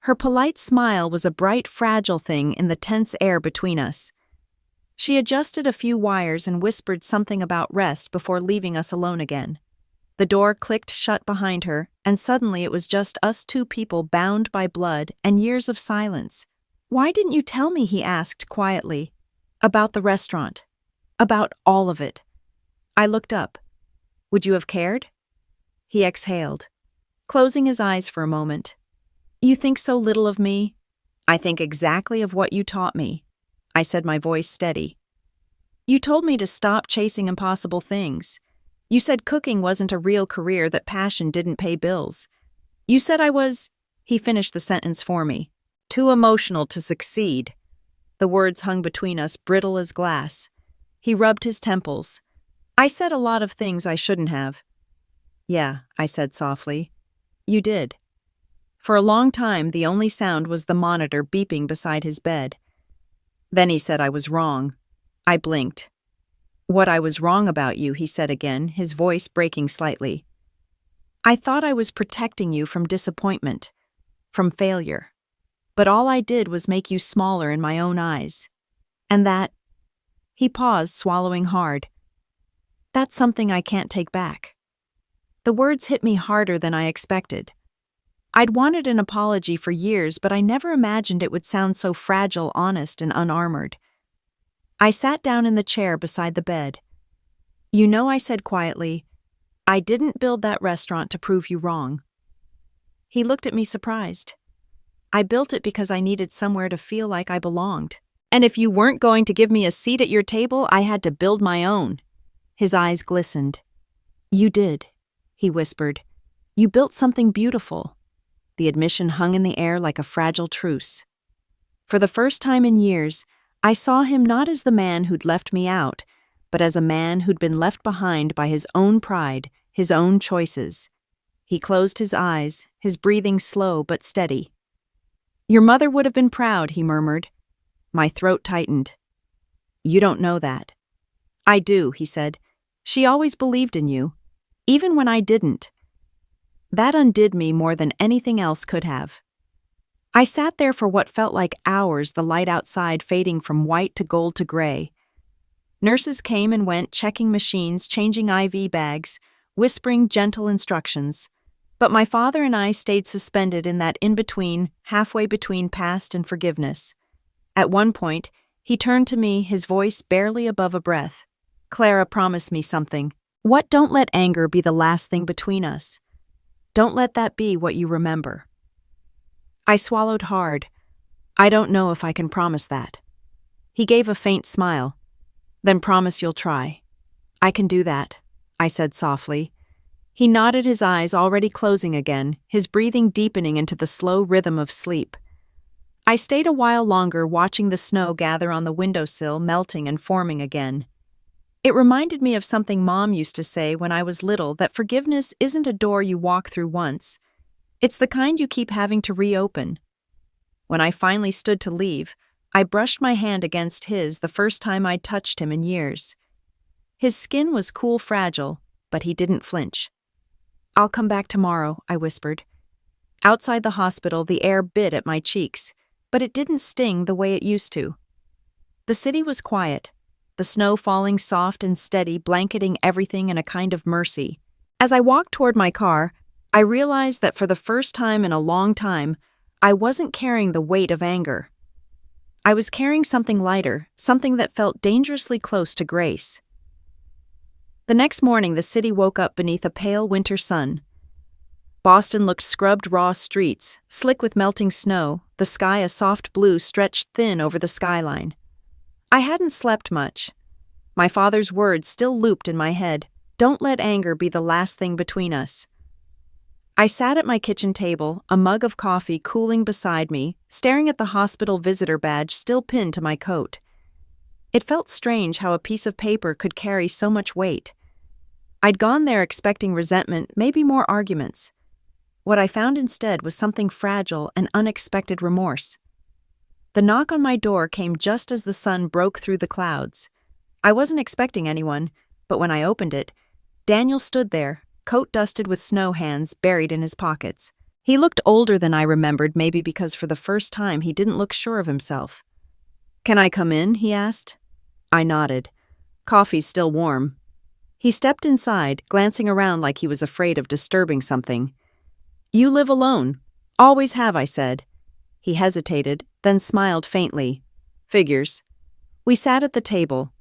Speaker 1: Her polite smile was a bright, fragile thing in the tense air between us. She adjusted a few wires and whispered something about rest before leaving us alone again. The door clicked shut behind her, and suddenly it was just us two people bound by blood and years of silence. "Why didn't you tell me?" he asked quietly. "About the restaurant. About all of it." I looked up. "Would you have cared?" He exhaled, closing his eyes for a moment. "You think so little of me?" "I think exactly of what you taught me," I said, my voice steady. "You told me to stop chasing impossible things. You said cooking wasn't a real career, that passion didn't pay bills. You said I was—" He finished the sentence for me. "Too emotional to succeed." The words hung between us, brittle as glass. He rubbed his temples. "I said a lot of things I shouldn't have." "Yeah," I said softly. "You did." For a long time, the only sound was the monitor beeping beside his bed. Then he said I was wrong. I blinked. What I was wrong about you, he said again, his voice breaking slightly. I thought I was protecting you from disappointment, from failure. But all I did was make you smaller in my own eyes. And that— He paused, swallowing hard. That's something I can't take back. The words hit me harder than I expected. I'd wanted an apology for years, but I never imagined it would sound so fragile, honest, and unarmored. I sat down in the chair beside the bed. You know, I said quietly, I didn't build that restaurant to prove you wrong. He looked at me surprised. I built it because I needed somewhere to feel like I belonged. And if you weren't going to give me a seat at your table, I had to build my own. His eyes glistened. You did, he whispered. You built something beautiful. The admission hung in the air like a fragile truce. For the first time in years, I saw him not as the man who'd left me out, but as a man who'd been left behind by his own pride, his own choices. He closed his eyes, his breathing slow but steady. Your mother would have been proud, he murmured. My throat tightened. You don't know that. I do, he said. She always believed in you, even when I didn't. That undid me more than anything else could have. I sat there for what felt like hours, the light outside fading from white to gold to gray. Nurses came and went, checking machines, changing IV bags, whispering gentle instructions. But my father and I stayed suspended in that in-between, halfway between past and forgiveness. At one point, he turned to me, his voice barely above a breath. Clara, promise me something. What? Don't let anger be the last thing between us. Don't let that be what you remember. I swallowed hard. I don't know if I can promise that. He gave a faint smile. Then promise you'll try. I can do that, I said softly. He nodded, his eyes already closing again, his breathing deepening into the slow rhythm of sleep. I stayed a while longer, watching the snow gather on the windowsill, melting and forming again. It reminded me of something Mom used to say when I was little, that forgiveness isn't a door you walk through once. It's the kind you keep having to reopen. When I finally stood to leave, I brushed my hand against his, the first time I'd touched him in years. His skin was cool, fragile, but he didn't flinch. I'll come back tomorrow, I whispered. Outside the hospital, the air bit at my cheeks, but it didn't sting the way it used to. The city was quiet, the snow falling soft and steady, blanketing everything in a kind of mercy. As I walked toward my car, I realized that for the first time in a long time, I wasn't carrying the weight of anger. I was carrying something lighter, something that felt dangerously close to grace. The next morning, the city woke up beneath a pale winter sun. Boston looked scrubbed, raw streets, slick with melting snow, the sky a soft blue stretched thin over the skyline. I hadn't slept much. My father's words still looped in my head. Don't let anger be the last thing between us. I sat at my kitchen table, a mug of coffee cooling beside me, staring at the hospital visitor badge still pinned to my coat. It felt strange how a piece of paper could carry so much weight. I'd gone there expecting resentment, maybe more arguments. What I found instead was something fragile and unexpected remorse. The knock on my door came just as the sun broke through the clouds. I wasn't expecting anyone, but when I opened it, Daniel stood there, coat dusted with snow, hands buried in his pockets. He looked older than I remembered, maybe because for the first time he didn't look sure of himself. Can I come in? He asked. I nodded. Coffee's still warm. He stepped inside, glancing around like he was afraid of disturbing something. You live alone. Always have, I said. He hesitated, then smiled faintly. Figures. We sat at the table,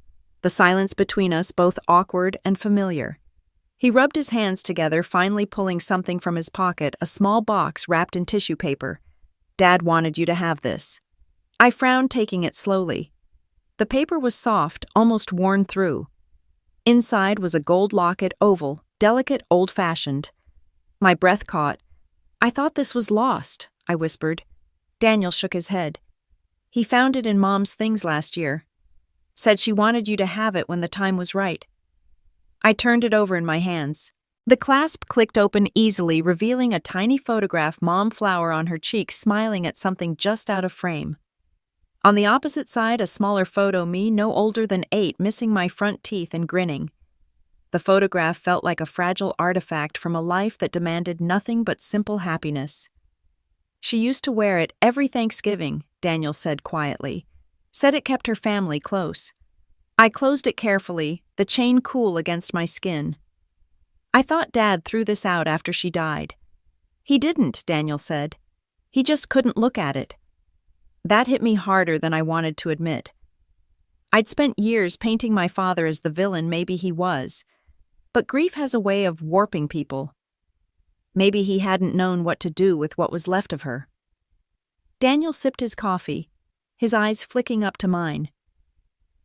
Speaker 1: the silence between us both awkward and familiar. He rubbed his hands together, finally pulling something from his pocket, a small box wrapped in tissue paper. Dad wanted you to have this. I frowned, taking it slowly. The paper was soft, almost worn through. Inside was a gold locket, oval, delicate, old-fashioned. My breath caught. I thought this was lost, I whispered. Daniel shook his head. He found it in Mom's things last year. Said she wanted you to have it when the time was right. I turned it over in my hands. The clasp clicked open easily, revealing a tiny photograph, Mom, flower on her cheek, smiling at something just out of frame. On the opposite side, a smaller photo, me no older than 8, missing my front teeth and grinning. The photograph felt like a fragile artifact from a life that demanded nothing but simple happiness. She used to wear it every Thanksgiving, Daniel said quietly. Said it kept her family close. I closed it carefully, the chain cool against my skin. I thought Dad threw this out after she died. He didn't, Daniel said. He just couldn't look at it. That hit me harder than I wanted to admit. I'd spent years painting my father as the villain maybe he was, but grief has a way of warping people. Maybe he hadn't known what to do with what was left of her. Daniel sipped his coffee, his eyes flicking up to mine.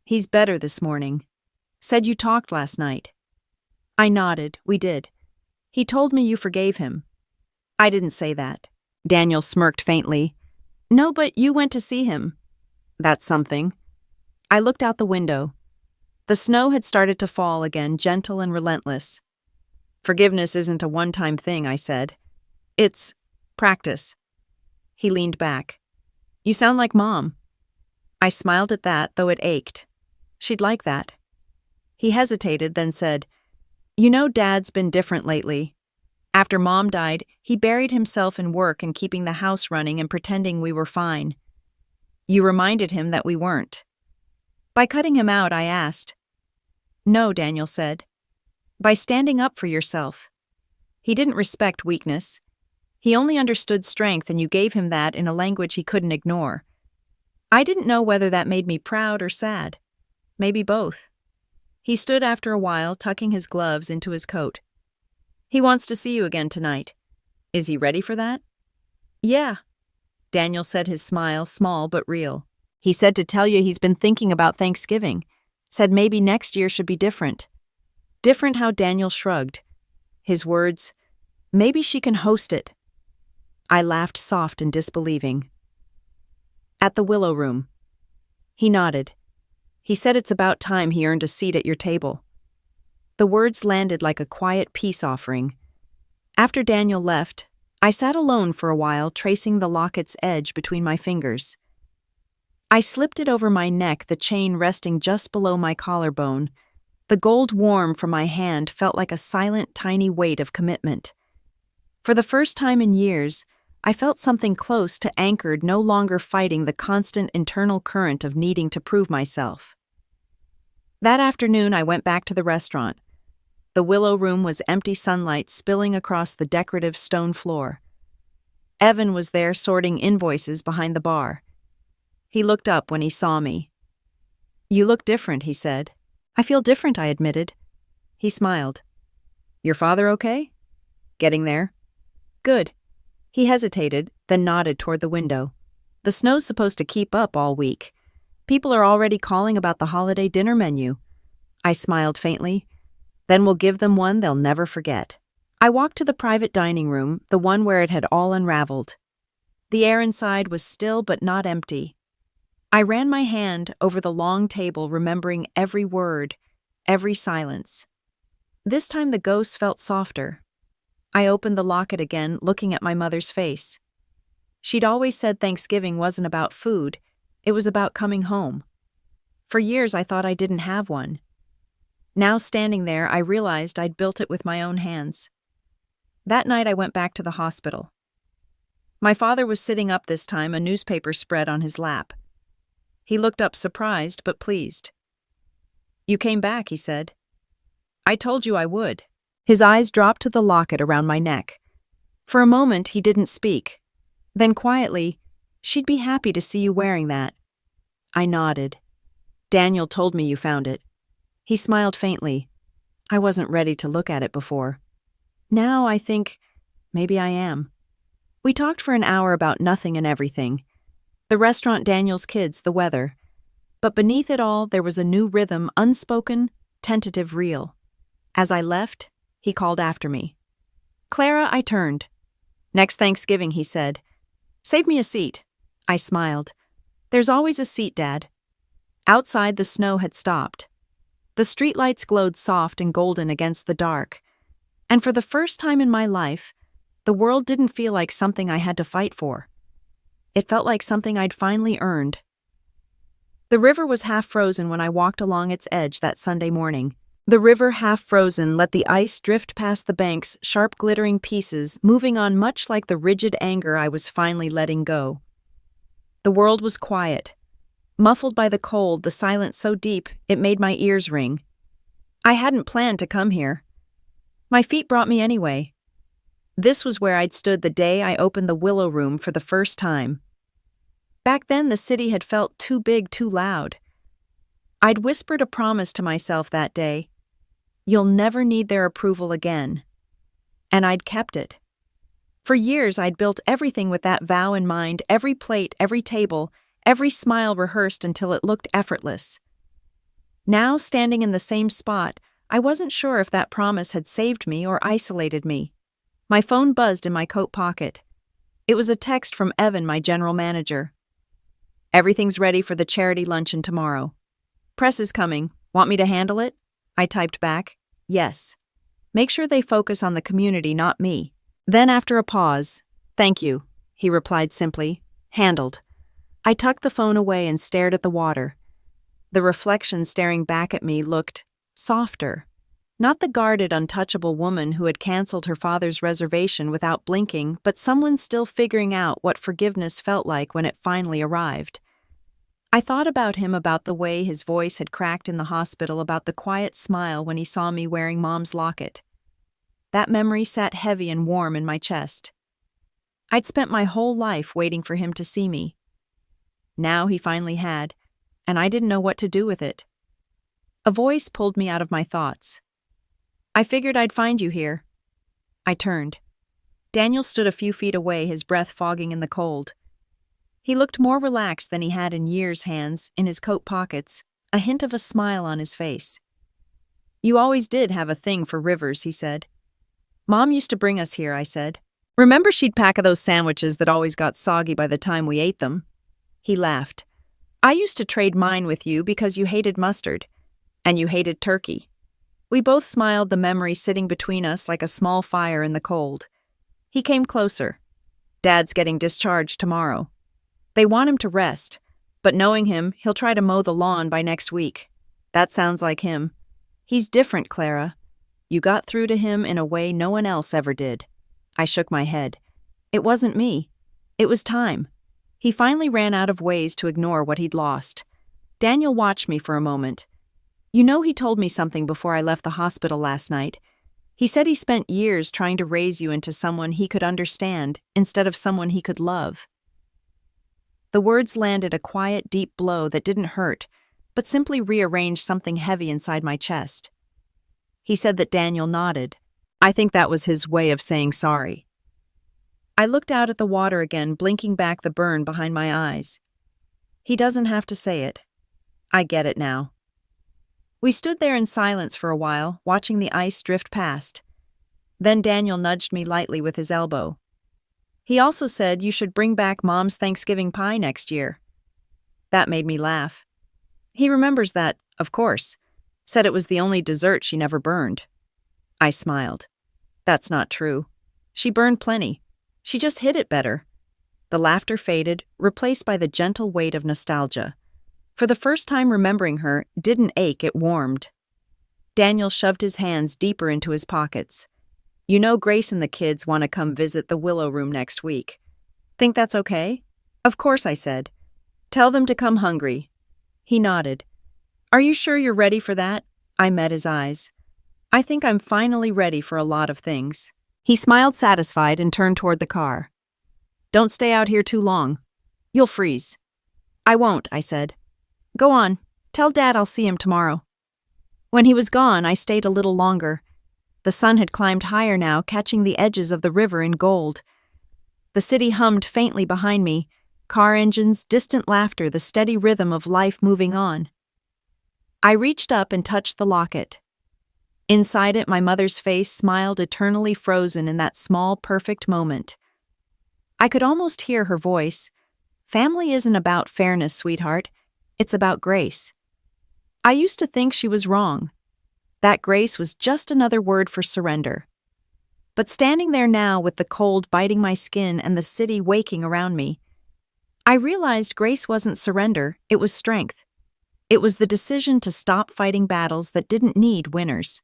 Speaker 1: He's better this morning. Said you talked last night. I nodded. We did. He told me you forgave him. I didn't say that. Daniel smirked faintly. No, but you went to see him. That's something. I looked out the window. The snow had started to fall again, gentle and relentless. Forgiveness isn't a one-time thing, I said. It's practice. He leaned back. You sound like Mom. I smiled at that, though it ached. She'd like that. He hesitated, then said, You know Dad's been different lately. After Mom died, he buried himself in work and keeping the house running and pretending we were fine. You reminded him that we weren't. By cutting him out, I asked. No, Daniel said. By standing up for yourself. He didn't respect weakness. He only understood strength, and you gave him that in a language he couldn't ignore. I didn't know whether that made me proud or sad. Maybe both. He stood after a while, tucking his gloves into his coat. He wants to see you again tonight. Is he ready for that? Yeah, Daniel said, his smile small but real. He said to tell you he's been thinking about Thanksgiving. Said maybe next year should be different. Different how Daniel shrugged. His words, maybe she can host it. I laughed soft and disbelieving. At the Willow Room. He nodded. He said it's about time he earned a seat at your table. The words landed like a quiet peace offering. After Daniel left, I sat alone for a while, tracing the locket's edge between my fingers. I slipped it over my neck, the chain resting just below my collarbone. The gold warm from my hand felt like a silent, tiny weight of commitment. For the first time in years, I felt something close to anchored, no longer fighting the constant internal current of needing to prove myself. That afternoon, I went back to the restaurant. The Willow Room was empty, sunlight spilling across the decorative stone floor. Evan was there sorting invoices behind the bar. He looked up when he saw me. You look different, he said. I feel different, I admitted. He smiled. Your father okay? Getting there? Good. He hesitated, then nodded toward the window. The snow's supposed to keep up all week. People are already calling about the holiday dinner menu. I smiled faintly. Then we'll give them one they'll never forget. I walked to the private dining room, the one where it had all unraveled. The air inside was still but not empty. I ran my hand over the long table, remembering every word, every silence. This time the ghosts felt softer. I opened the locket again, looking at my mother's face. She'd always said Thanksgiving wasn't about food, it was about coming home. For years I thought I didn't have one. Now standing there, I realized I'd built it with my own hands. That night I went back to the hospital. My father was sitting up this time, a newspaper spread on his lap. He looked up surprised but pleased. You came back, he said. I told you I would. His eyes dropped to the locket around my neck. For a moment he didn't speak. Then quietly, she'd be happy to see you wearing that. I nodded. Daniel told me you found it. He smiled faintly. I wasn't ready to look at it before. Now I think maybe I am. We talked for an hour about nothing and everything. The restaurant, Daniel's kids, the weather. But beneath it all, there was a new rhythm, unspoken, tentative, real. As I left, he called after me. Clara, I turned. Next Thanksgiving, he said. Save me a seat. I smiled. There's always a seat, Dad. Outside, the snow had stopped. The streetlights glowed soft and golden against the dark. And for the first time in my life, the world didn't feel like something I had to fight for. It felt like something I'd finally earned. The river was half frozen when I walked along its edge that Sunday morning. The river, half frozen, let the ice drift past the banks, sharp glittering pieces, moving on much like the rigid anger I was finally letting go. The world was quiet. Muffled by the cold, the silence so deep, it made my ears ring. I hadn't planned to come here. My feet brought me anyway. This was where I'd stood the day I opened the Willow Room for the first time. Back then, the city had felt too big, too loud. I'd whispered a promise to myself that day. You'll never need their approval again. And I'd kept it. For years, I'd built everything with that vow in mind, every plate, every table, every smile rehearsed until it looked effortless. Now, standing in the same spot, I wasn't sure if that promise had saved me or isolated me. My phone buzzed in my coat pocket. It was a text from Evan, my general manager. Everything's ready for the charity luncheon tomorrow. Press is coming. Want me to handle it? I typed back, yes. Make sure they focus on the community, not me. Then after a pause, thank you, he replied simply, handled. I tucked the phone away and stared at the water. The reflection staring back at me looked softer. Not the guarded, untouchable woman who had canceled her father's reservation without blinking, but someone still figuring out what forgiveness felt like when it finally arrived. I thought about him, about the way his voice had cracked in the hospital, about the quiet smile when he saw me wearing Mom's locket. That memory sat heavy and warm in my chest. I'd spent my whole life waiting for him to see me. Now he finally had, and I didn't know what to do with it. A voice pulled me out of my thoughts. I figured I'd find you here. I turned. Daniel stood a few feet away, his breath fogging in the cold. He looked more relaxed than he had in years, hands in his coat pockets, a hint of a smile on his face. You always did have a thing for rivers, he said. Mom used to bring us here, I said. Remember she'd pack of those sandwiches that always got soggy by the time we ate them? He laughed. I used to trade mine with you because you hated mustard, and you hated turkey. We both smiled, the memory sitting between us like a small fire in the cold. He came closer. Dad's getting discharged tomorrow. They want him to rest, but knowing him, he'll try to mow the lawn by next week. That sounds like him. He's different, Clara. You got through to him in a way no one else ever did. I shook my head. It wasn't me. It was time. He finally ran out of ways to ignore what he'd lost. Daniel watched me for a moment. You know, he told me something before I left the hospital last night. He said he spent years trying to raise you into someone he could understand instead of someone he could love. The words landed a quiet, deep blow that didn't hurt, but simply rearranged something heavy inside my chest. He said that. Daniel nodded. I think that was his way of saying sorry. I looked out at the water again, blinking back the burn behind my eyes. He doesn't have to say it. I get it now. We stood there in silence for a while, watching the ice drift past. Then Daniel nudged me lightly with his elbow. He also said you should bring back Mom's Thanksgiving pie next year. That made me laugh. He remembers that, of course. Said it was the only dessert she never burned. I smiled. That's not true. She burned plenty. She just hid it better. The laughter faded, replaced by the gentle weight of nostalgia. For the first time remembering her didn't ache, it warmed. Daniel shoved his hands deeper into his pockets. You know Grace and the kids want to come visit the Willow Room next week. Think that's okay? Of course, I said. Tell them to come hungry. He nodded. Are you sure you're ready for that? I met his eyes. I think I'm finally ready for a lot of things. He smiled satisfied and turned toward the car. Don't stay out here too long. You'll freeze. I won't, I said. Go on. Tell Dad I'll see him tomorrow. When he was gone, I stayed a little longer. The sun had climbed higher now, catching the edges of the river in gold. The city hummed faintly behind me, car engines, distant laughter, the steady rhythm of life moving on. I reached up and touched the locket. Inside it, my mother's face smiled, eternally frozen in that small, perfect moment. I could almost hear her voice. Family isn't about fairness, sweetheart. It's about grace. I used to think she was wrong. That grace was just another word for surrender. But standing there now with the cold biting my skin and the city waking around me, I realized grace wasn't surrender, it was strength. It was the decision to stop fighting battles that didn't need winners.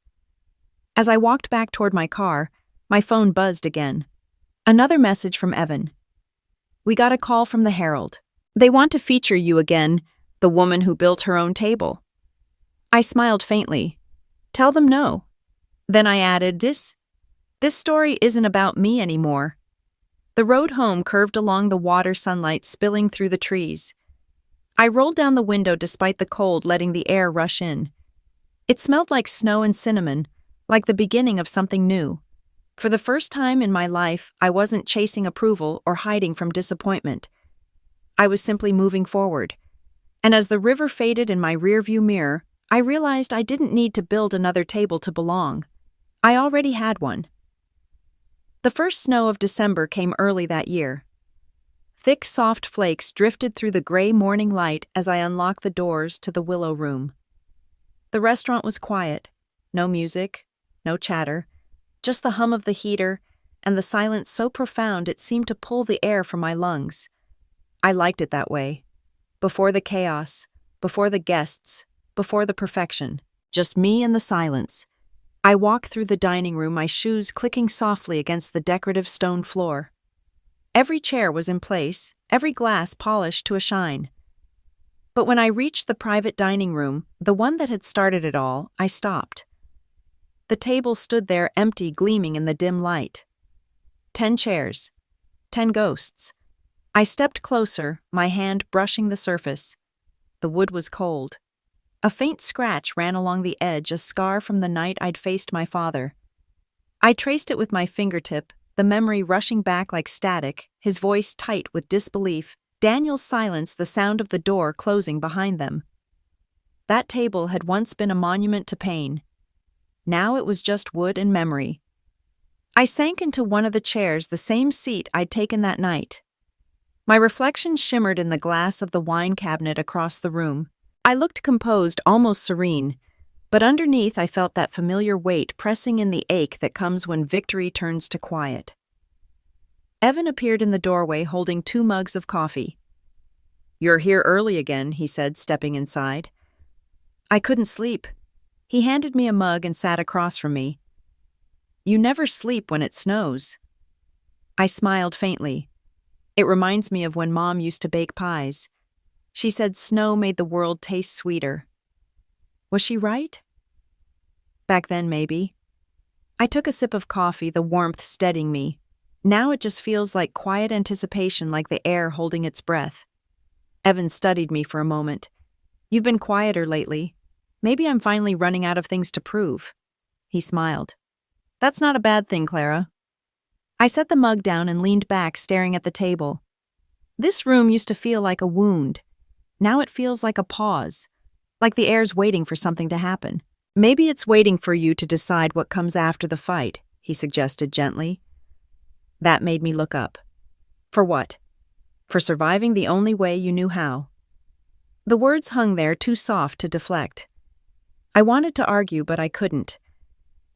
Speaker 1: As I walked back toward my car, my phone buzzed again. Another message from Evan. "We got a call from the Herald. They want to feature you again, the woman who built her own table." I smiled faintly. "Tell them no." Then I added, This story isn't about me anymore." The road home curved along the water, sunlight spilling through the trees. I rolled down the window despite the cold, letting the air rush in. It smelled like snow and cinnamon, like the beginning of something new. For the first time in my life, I wasn't chasing approval or hiding from disappointment. I was simply moving forward. And as the river faded in my rearview mirror, I realized I didn't need to build another table to belong. I already had one. The first snow of December came early that year. Thick, soft flakes drifted through the gray morning light as I unlocked the doors to the Willow Room. The restaurant was quiet. No music, no chatter, just the hum of the heater and the silence so profound it seemed to pull the air from my lungs. I liked it that way. Before the chaos, before the guests, before the perfection. Just me and the silence. I walked through the dining room, my shoes clicking softly against the decorative stone floor. Every chair was in place, every glass polished to a shine. But when I reached the private dining room, the one that had started it all, I stopped. The table stood there empty, gleaming in the dim light. 10 chairs. 10 ghosts. I stepped closer, my hand brushing the surface. The wood was cold. A faint scratch ran along the edge, a scar from the night I'd faced my father. I traced it with my fingertip, the memory rushing back like static, his voice tight with disbelief. Daniel's silence, the sound of the door closing behind them. That table had once been a monument to pain. Now it was just wood and memory. I sank into one of the chairs, the same seat I'd taken that night. My reflection shimmered in the glass of the wine cabinet across the room. I looked composed, almost serene, but underneath I felt that familiar weight pressing in the ache that comes when victory turns to quiet. Evan appeared in the doorway holding 2 mugs of coffee. "You're here early again," he said, stepping inside. I couldn't sleep. He handed me a mug and sat across from me. "You never sleep when it snows." I smiled faintly. It reminds me of when Mom used to bake pies. She said snow made the world taste sweeter. Was she right? Back then, maybe. I took a sip of coffee, the warmth steadying me. Now it just feels like quiet anticipation, like the air holding its breath. Evan studied me for a moment. "You've been quieter lately. Maybe I'm finally running out of things to prove." He smiled. "That's not a bad thing, Clara." I set the mug down and leaned back, staring at the table. This room used to feel like a wound. Now it feels like a pause, like the air's waiting for something to happen. "Maybe it's waiting for you to decide what comes after the fight," he suggested gently. That made me look up. "For what?" "For surviving the only way you knew how." The words hung there, too soft to deflect. I wanted to argue, but I couldn't.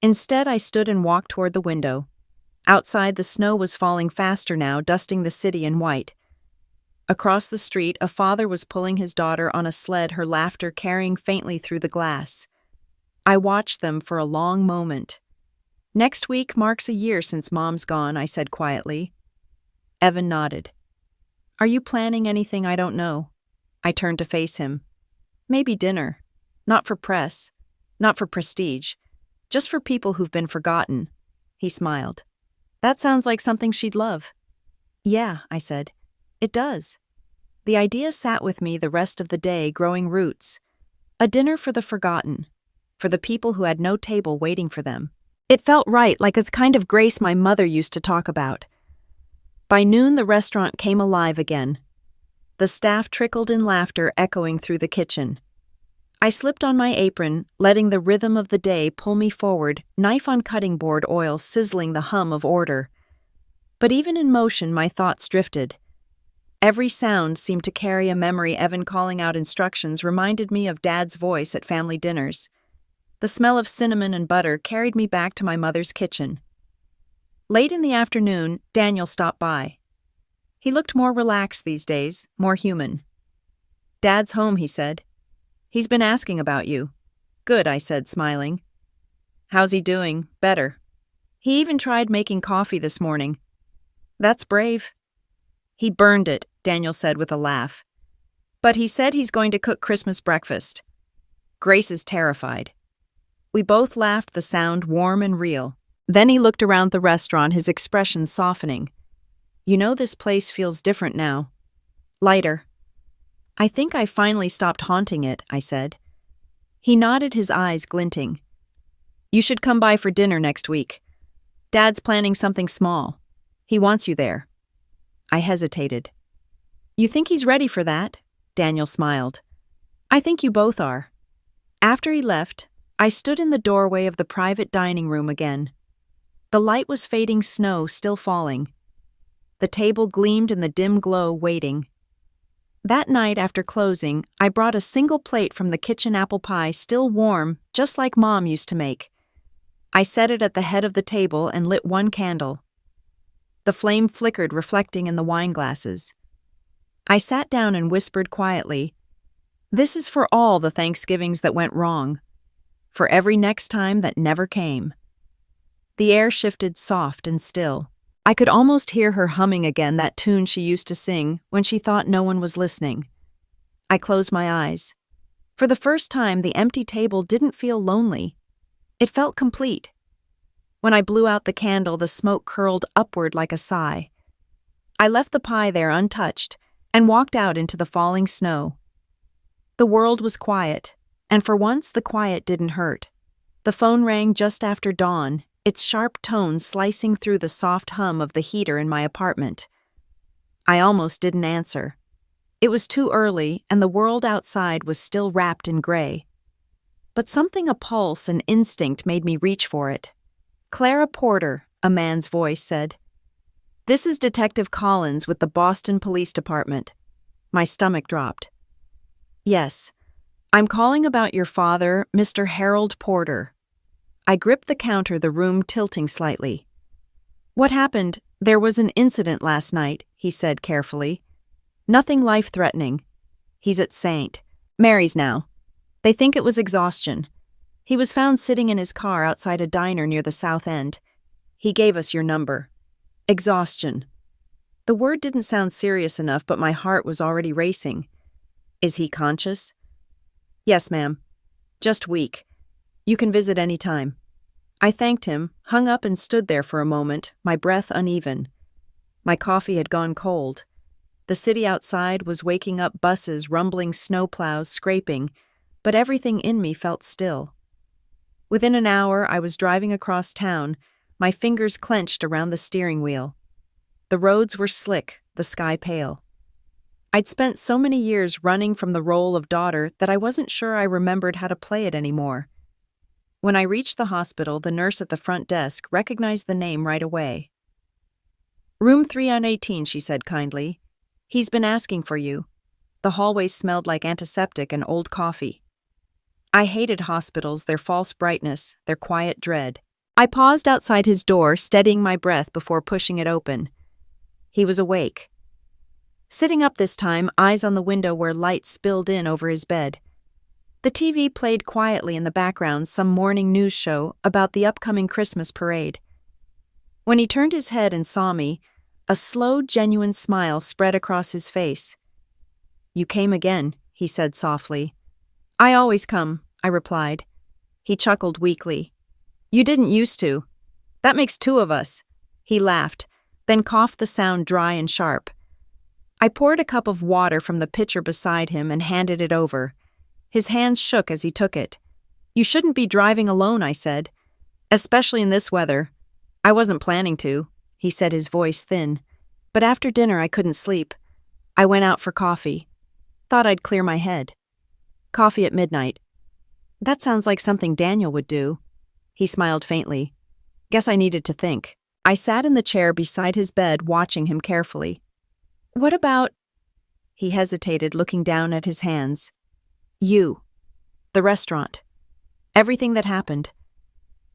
Speaker 1: Instead, I stood and walked toward the window. Outside, the snow was falling faster now, dusting the city in white. Across the street, a father was pulling his daughter on a sled, her laughter carrying faintly through the glass. I watched them for a long moment. "Next week marks a year since Mom's gone," I said quietly. Evan nodded. "Are you planning anything I don't know?" I turned to face him. "Maybe dinner. Not for press. Not for prestige. Just for people who've been forgotten." He smiled. "That sounds like something she'd love." "Yeah," I said. "It does." The idea sat with me the rest of the day, growing roots. A dinner for the forgotten. For the people who had no table waiting for them. It felt right, like the kind of grace my mother used to talk about. By noon, the restaurant came alive again. The staff trickled in laughter, echoing through the kitchen. I slipped on my apron, letting the rhythm of the day pull me forward, knife on cutting board, oil sizzling the hum of order. But even in motion, my thoughts drifted. Every sound seemed to carry a memory. Evan calling out instructions reminded me of Dad's voice at family dinners. The smell of cinnamon and butter carried me back to my mother's kitchen. Late in the afternoon, Daniel stopped by. He looked more relaxed these days, more human. "Dad's home," he said. He's been asking about you. Good, I said, smiling. How's he doing? Better. He even tried making coffee this morning. That's brave. He burned it, Daniel said with a laugh. But he said he's going to cook Christmas breakfast. Grace is terrified. We both laughed, the sound warm and real. Then he looked around the restaurant, his expression softening. You know, this place feels different now. Lighter. I think I finally stopped haunting it, I said. He nodded, his eyes glinting. You should come by for dinner next week. Dad's planning something small. He wants you there. I hesitated. You think he's ready for that? Daniel smiled. I think you both are. After he left, I stood in the doorway of the private dining room again. The light was fading, snow still falling. The table gleamed in the dim glow, waiting. That night after closing, I brought a single plate from the kitchen, apple pie, still warm, just like Mom used to make. I set it at the head of the table and lit one candle. The flame flickered, reflecting in the wine glasses. I sat down and whispered quietly, "This is for all the Thanksgivings that went wrong, for every next time that never came." The air shifted, soft and still. I could almost hear her humming again that tune she used to sing when she thought no one was listening. I closed my eyes. For the first time, the empty table didn't feel lonely. It felt complete. When I blew out the candle, the smoke curled upward like a sigh. I left the pie there untouched and walked out into the falling snow. The world was quiet, and for once the quiet didn't hurt. The phone rang just after dawn, its sharp tones slicing through the soft hum of the heater in my apartment. I almost didn't answer. It was too early, and the world outside was still wrapped in gray. But something, a pulse, an instinct, made me reach for it. "Clara Porter," a man's voice said. "This is Detective Collins with the Boston Police Department." My stomach dropped. "Yes, I'm calling about your father, Mr. Harold Porter." I gripped the counter, the room tilting slightly. "What happened? There was an incident last night," he said carefully. "Nothing life-threatening. He's at St. Mary's now. They think it was exhaustion. He was found sitting in his car outside a diner near the South End. He gave us your number." Exhaustion. The word didn't sound serious enough, but my heart was already racing. "Is he conscious?" "Yes, ma'am. Just weak. You can visit any time." I thanked him, hung up and stood there for a moment, my breath uneven. My coffee had gone cold. The city outside was waking up, buses, rumbling, snowplows, scraping, but everything in me felt still. Within an hour, I was driving across town, my fingers clenched around the steering wheel. The roads were slick, the sky pale. I'd spent so many years running from the role of daughter that I wasn't sure I remembered how to play it anymore. When I reached the hospital, the nurse at the front desk recognized the name right away. "Room 318, she said kindly. "He's been asking for you." The hallway smelled like antiseptic and old coffee. I hated hospitals, their false brightness, their quiet dread. I paused outside his door, steadying my breath before pushing it open. He was awake. Sitting up this time, eyes on the window where light spilled in over his bed. The TV played quietly in the background, some morning news show about the upcoming Christmas parade. When he turned his head and saw me, a slow, genuine smile spread across his face. "You came again," he said softly. "I always come," I replied. He chuckled weakly. "You didn't used to. That makes two of us." He laughed, then coughed, the sound dry and sharp. I poured a cup of water from the pitcher beside him and handed it over. His hands shook as he took it. "You shouldn't be driving alone," I said. "Especially in this weather." "I wasn't planning to," he said, his voice thin. "But after dinner I couldn't sleep. I went out for coffee. Thought I'd clear my head." "Coffee at midnight. That sounds like something Daniel would do." He smiled faintly. "Guess I needed to think." I sat in the chair beside his bed, watching him carefully. "What about—" He hesitated, looking down at his hands. "You. The restaurant. Everything that happened."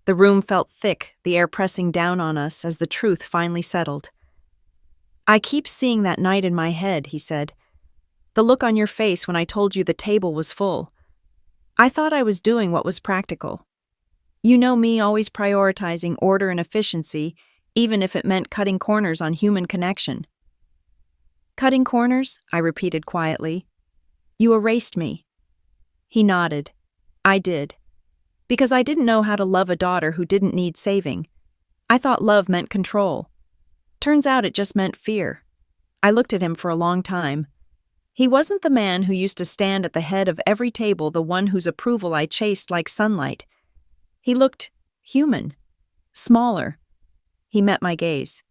Speaker 1: The room felt thick, the air pressing down on us as the truth finally settled. "I keep seeing that night in my head," he said. "The look on your face when I told you the table was full. I thought I was doing what was practical. You know me, always prioritizing order and efficiency, even if it meant cutting corners on human connection. Cutting corners? I repeated quietly. You erased me. He nodded. I did. Because I didn't know how to love a daughter who didn't need saving. I thought love meant control. Turns out it just meant fear. I looked at him for a long time. He wasn't the man who used to stand at the head of every table, the one whose approval I chased like sunlight. He looked human, smaller. He met my gaze.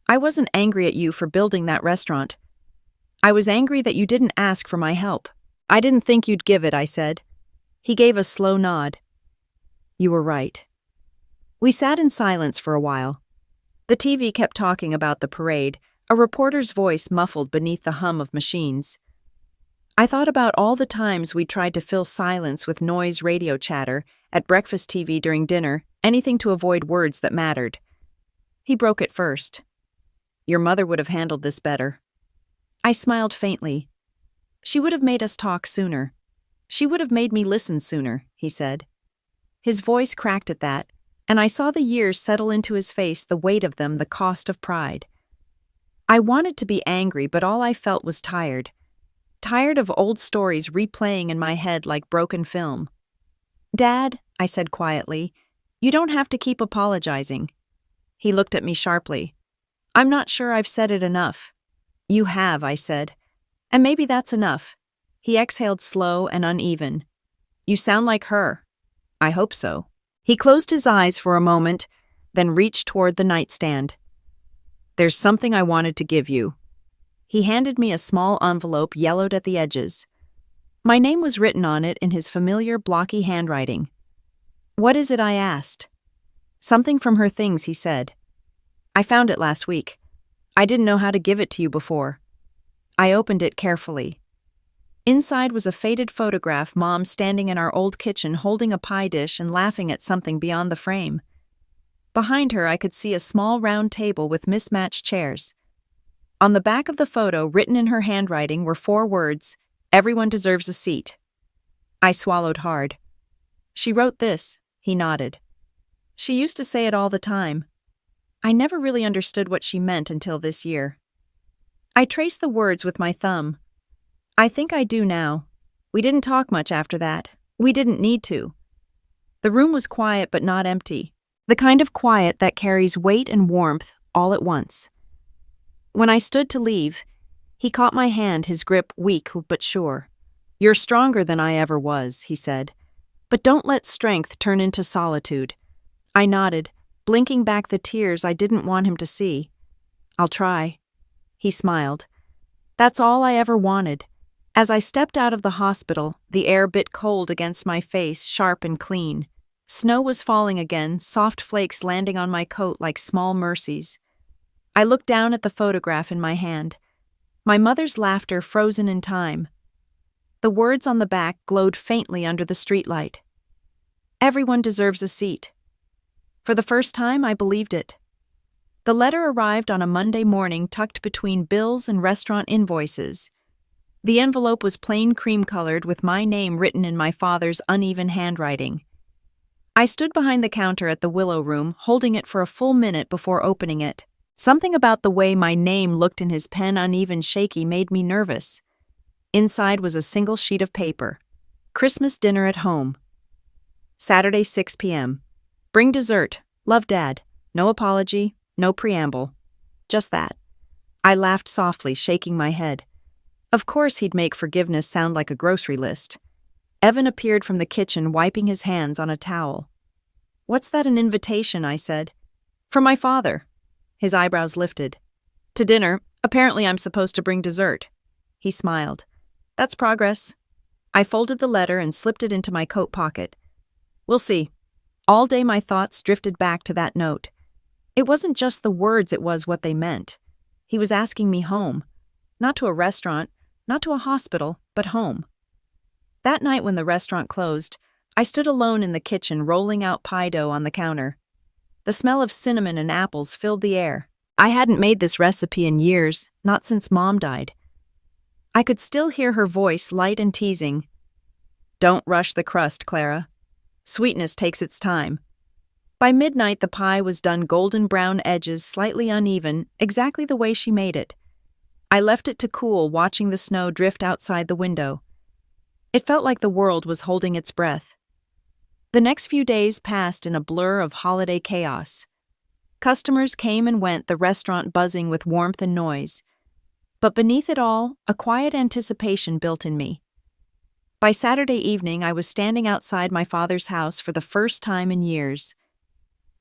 Speaker 1: I wasn't angry at you for building that restaurant. I was angry that you didn't ask for my help. I didn't think you'd give it, I said. He gave a slow nod. You were right. We sat in silence for a while. The TV kept talking about the parade, a reporter's voice muffled beneath the hum of machines. I thought about all the times we tried to fill silence with noise radio chatter, at breakfast TV during dinner, anything to avoid words that mattered. He broke it first. Your mother would have handled this better. I smiled faintly. She would have made us talk sooner. She would have made me listen sooner, he said. His voice cracked at that, and I saw the years settle into his face, the weight of them, the cost of pride. I wanted to be angry, but all I felt was tired. Tired of old stories replaying in my head like broken film. Dad, I said quietly, you don't have to keep apologizing. He looked at me sharply. I'm not sure I've said it enough. You have, I said. And maybe that's enough. He exhaled slow and uneven. You sound like her. I hope so. He closed his eyes for a moment, then reached toward the nightstand. There's something I wanted to give you. He handed me a small envelope yellowed at the edges. My name was written on it in his familiar blocky handwriting. What is it, I asked. Something from her things, he said. I found it last week. I didn't know how to give it to you before. I opened it carefully. Inside was a faded photograph, Mom standing in our old kitchen holding a pie dish and laughing at something beyond the frame. Behind her, I could see a small round table with mismatched chairs. On the back of the photo, written in her handwriting, were 4 words, "Everyone deserves a seat." I swallowed hard. She wrote this, he nodded. She used to say it all the time. I never really understood what she meant until this year. I traced the words with my thumb. I think I do now. We didn't talk much after that. We didn't need to. The room was quiet but not empty. The kind of quiet that carries weight and warmth all at once. When I stood to leave, he caught my hand, his grip weak but sure. You're stronger than I ever was, he said. But don't let strength turn into solitude. I nodded, blinking back the tears I didn't want him to see. I'll try. He smiled. That's all I ever wanted. As I stepped out of the hospital, the air bit cold against my face, sharp and clean. Snow was falling again, soft flakes landing on my coat like small mercies. I looked down at the photograph in my hand. My mother's laughter frozen in time. The words on the back glowed faintly under the streetlight. Everyone deserves a seat. For the first time, I believed it. The letter arrived on a Monday morning, tucked between bills and restaurant invoices. The envelope was plain cream-colored with my name written in my father's uneven handwriting. I stood behind the counter at the Willow Room, holding it for a full minute before opening it. Something about the way my name looked in his pen, uneven, shaky, made me nervous. Inside was a single sheet of paper. Christmas dinner at home. Saturday, 6 p.m. Bring dessert. Love, Dad. No apology, no preamble. Just that. I laughed softly, shaking my head. Of course he'd make forgiveness sound like a grocery list. Evan appeared from the kitchen, wiping his hands on a towel. What's that, an invitation? I said. For my father. His eyebrows lifted. To dinner. Apparently I'm supposed to bring dessert. He smiled. That's progress. I folded the letter and slipped it into my coat pocket. We'll see. All day my thoughts drifted back to that note. It wasn't just the words, it was what they meant. He was asking me home. Not to a restaurant, not to a hospital, but home. That night when the restaurant closed, I stood alone in the kitchen rolling out pie dough on the counter. The smell of cinnamon and apples filled the air. I hadn't made this recipe in years, not since Mom died. I could still hear her voice, light and teasing. Don't rush the crust, Clara. Sweetness takes its time. By midnight, the pie was done golden brown edges slightly uneven, exactly the way she made it. I left it to cool, watching the snow drift outside the window. It felt like the world was holding its breath. The next few days passed in a blur of holiday chaos. Customers came and went, the restaurant buzzing with warmth and noise. But beneath it all, a quiet anticipation built in me. By Saturday evening, I was standing outside my father's house for the first time in years.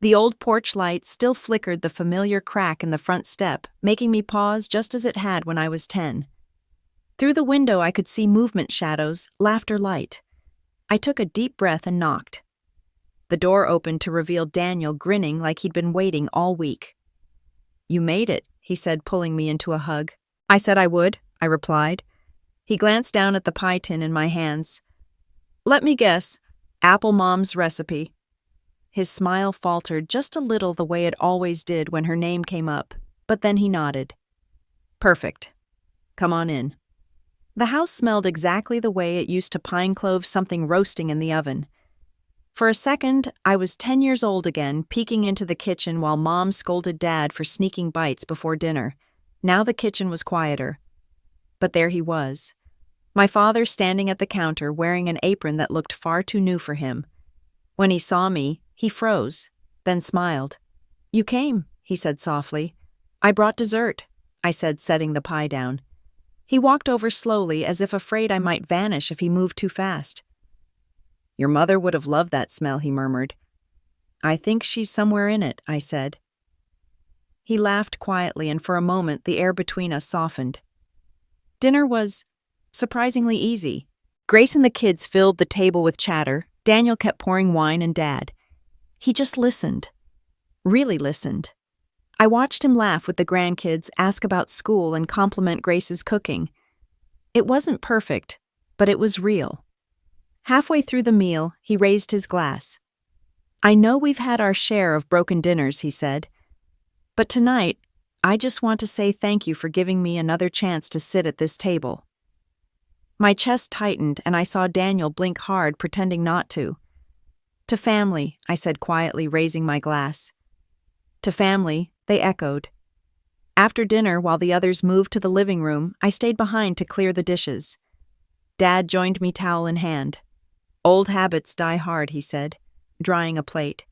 Speaker 1: The old porch light still flickered the familiar crack in the front step, making me pause just as it had when I was 10. Through the window, I could see movement shadows, laughter light. I took a deep breath and knocked. The door opened to reveal Daniel grinning like he'd been waiting all week. "You made it," he said, pulling me into a hug. "I said I would," I replied. He glanced down at the pie tin in my hands. "Let me guess, Apple Mom's recipe." His smile faltered just a little the way it always did when her name came up, but then he nodded. "Perfect. Come on in." The house smelled exactly the way it used to pine clove something roasting in the oven. For a second, I was 10 years old again, peeking into the kitchen while Mom scolded Dad for sneaking bites before dinner. Now the kitchen was quieter. But there he was. My father standing at the counter wearing an apron that looked far too new for him. When he saw me, he froze, then smiled. "You came," he said softly. "I brought dessert," I said, setting the pie down. He walked over slowly, as if afraid I might vanish if he moved too fast. "Your mother would have loved that smell," he murmured. "I think she's somewhere in it," I said. He laughed quietly, and for a moment the air between us softened. Dinner was surprisingly easy. Grace and the kids filled the table with chatter. Daniel kept pouring wine, and Dad. He just listened. Really listened. I watched him laugh with the grandkids, ask about school, and compliment Grace's cooking. It wasn't perfect, but it was real. Halfway through the meal, he raised his glass. "I know we've had our share of broken dinners," he said. "But tonight, I just want to say thank you for giving me another chance to sit at this table." My chest tightened, and I saw Daniel blink hard, pretending not to. "To family," I said quietly, raising my glass. "To family," they echoed. After dinner, while the others moved to the living room, I stayed behind to clear the dishes. Dad joined me, towel in hand. "Old habits die hard," he said, drying a plate.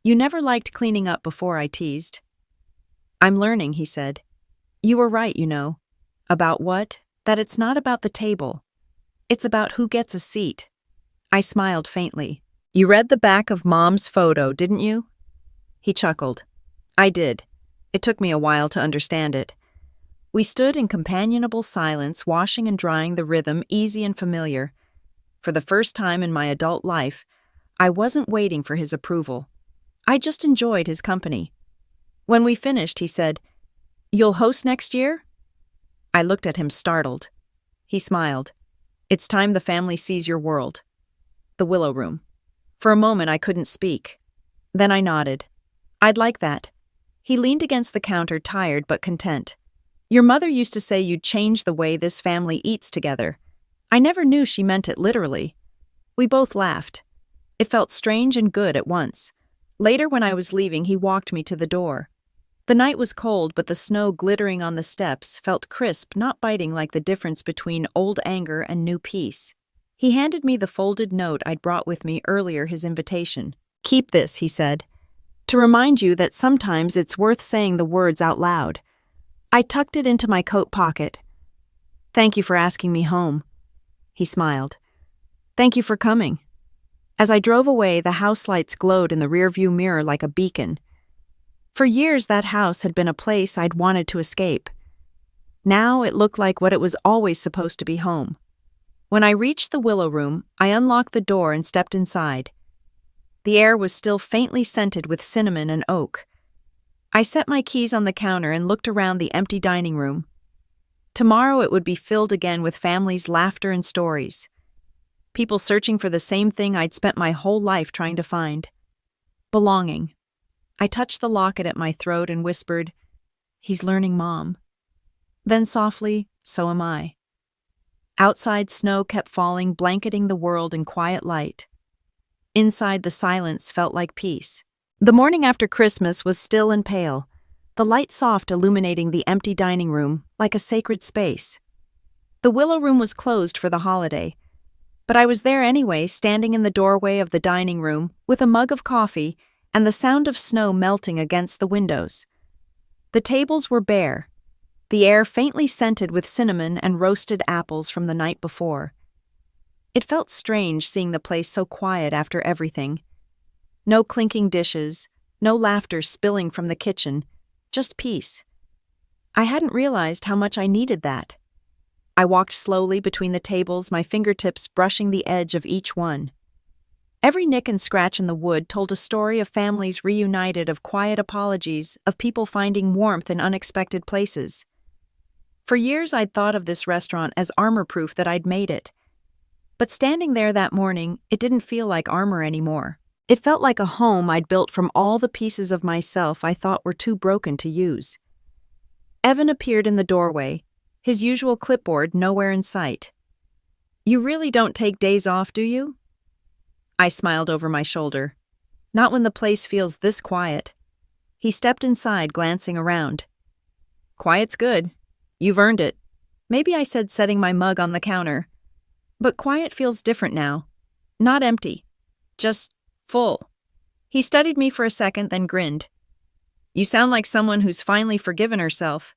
Speaker 1: "You never liked cleaning up before," I teased. "I'm learning," he said. "You were right, you know." "About what?" "That it's not about the table. It's about who gets a seat." I smiled faintly. "You read the back of Mom's photo, didn't you?" He chuckled. "I did. It took me a while to understand it." We stood in companionable silence, washing and drying, the rhythm easy and familiar. For the first time in my adult life, I wasn't waiting for his approval. I just enjoyed his company. When we finished, he said, "You'll host next year?" I looked at him, startled. He smiled. "It's time the family sees your world." The Willow Room. For a moment, I couldn't speak. Then I nodded. "I'd like that." He leaned against the counter, tired but content. "Your mother used to say you'd change the way this family eats together." I never knew she meant it literally. We both laughed. It felt strange and good at once. Later, when I was leaving, he walked me to the door. The night was cold, but the snow glittering on the steps felt crisp, not biting like the difference between old anger and new peace. He handed me the folded note I'd brought with me earlier, his invitation. "Keep this," he said, "to remind you that sometimes it's worth saying the words out loud." I tucked it into my coat pocket. "Thank you for asking me home." He smiled. "Thank you for coming." As I drove away, the house lights glowed in the rearview mirror like a beacon. For years, that house had been a place I'd wanted to escape. Now it looked like what it was always supposed to be, home. When I reached the Willow Room, I unlocked the door and stepped inside. The air was still faintly scented with cinnamon and oak. I set my keys on the counter and looked around the empty dining room. Tomorrow it would be filled again with families' laughter and stories. People searching for the same thing I'd spent my whole life trying to find. Belonging. I touched the locket at my throat and whispered, "He's learning, Mom." Then softly, "So am I." Outside, snow kept falling, blanketing the world in quiet light. Inside, the silence felt like peace. The morning after Christmas was still and pale, the light soft illuminating the empty dining room like a sacred space. The Willow Room was closed for the holiday, but I was there anyway, standing in the doorway of the dining room with a mug of coffee and the sound of snow melting against the windows. The tables were bare, the air faintly scented with cinnamon and roasted apples from the night before. It felt strange seeing the place so quiet after everything. No clinking dishes, no laughter spilling from the kitchen, just peace. I hadn't realized how much I needed that. I walked slowly between the tables, my fingertips brushing the edge of each one. Every nick and scratch in the wood told a story of families reunited, of quiet apologies, of people finding warmth in unexpected places. For years I'd thought of this restaurant as armor-proof, that I'd made it. But standing there that morning, it didn't feel like armor anymore. It felt like a home I'd built from all the pieces of myself I thought were too broken to use. Evan appeared in the doorway, his usual clipboard nowhere in sight. "You really don't take days off, do you?" I smiled over my shoulder. "Not when the place feels this quiet." He stepped inside, glancing around. "Quiet's good. You've earned it." Maybe I said, setting my mug on the counter. But quiet feels different now. Not empty. Just full. He studied me for a second, then grinned. "You sound like someone who's finally forgiven herself."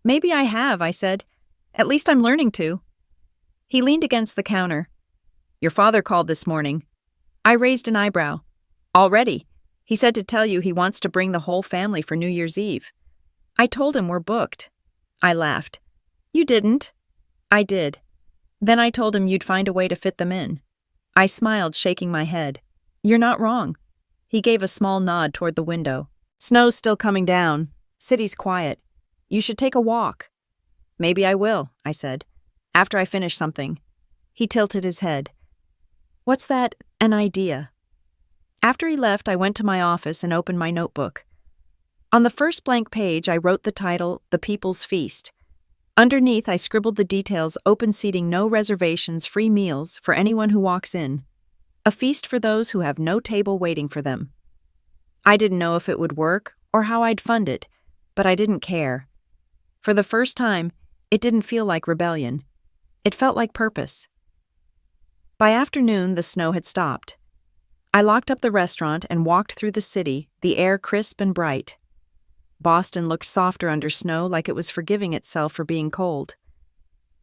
Speaker 1: "Maybe I have," I said. "At least I'm learning to." He leaned against the counter. "Your father called this morning." I raised an eyebrow. "Already? He said to tell you he wants to bring the whole family for New Year's Eve." I told him we're booked. I laughed. "You didn't?" "I did. Then I told him you'd find a way to fit them in." I smiled, shaking my head. "You're not wrong." He gave a small nod toward the window. "Snow's still coming down. City's quiet. You should take a walk." "Maybe I will," I said, "after I finish something." He tilted his head. "What's that, an idea?" After he left, I went to my office and opened my notebook. On the first blank page, I wrote the title, "The People's Feast." Underneath, I scribbled the details: open seating, no reservations, free meals for anyone who walks in. A feast for those who have no table waiting for them. I didn't know if it would work or how I'd fund it, but I didn't care. For the first time, it didn't feel like rebellion. It felt like purpose. By afternoon, the snow had stopped. I locked up the restaurant and walked through the city, the air crisp and bright. Boston looked softer under snow, like it was forgiving itself for being cold.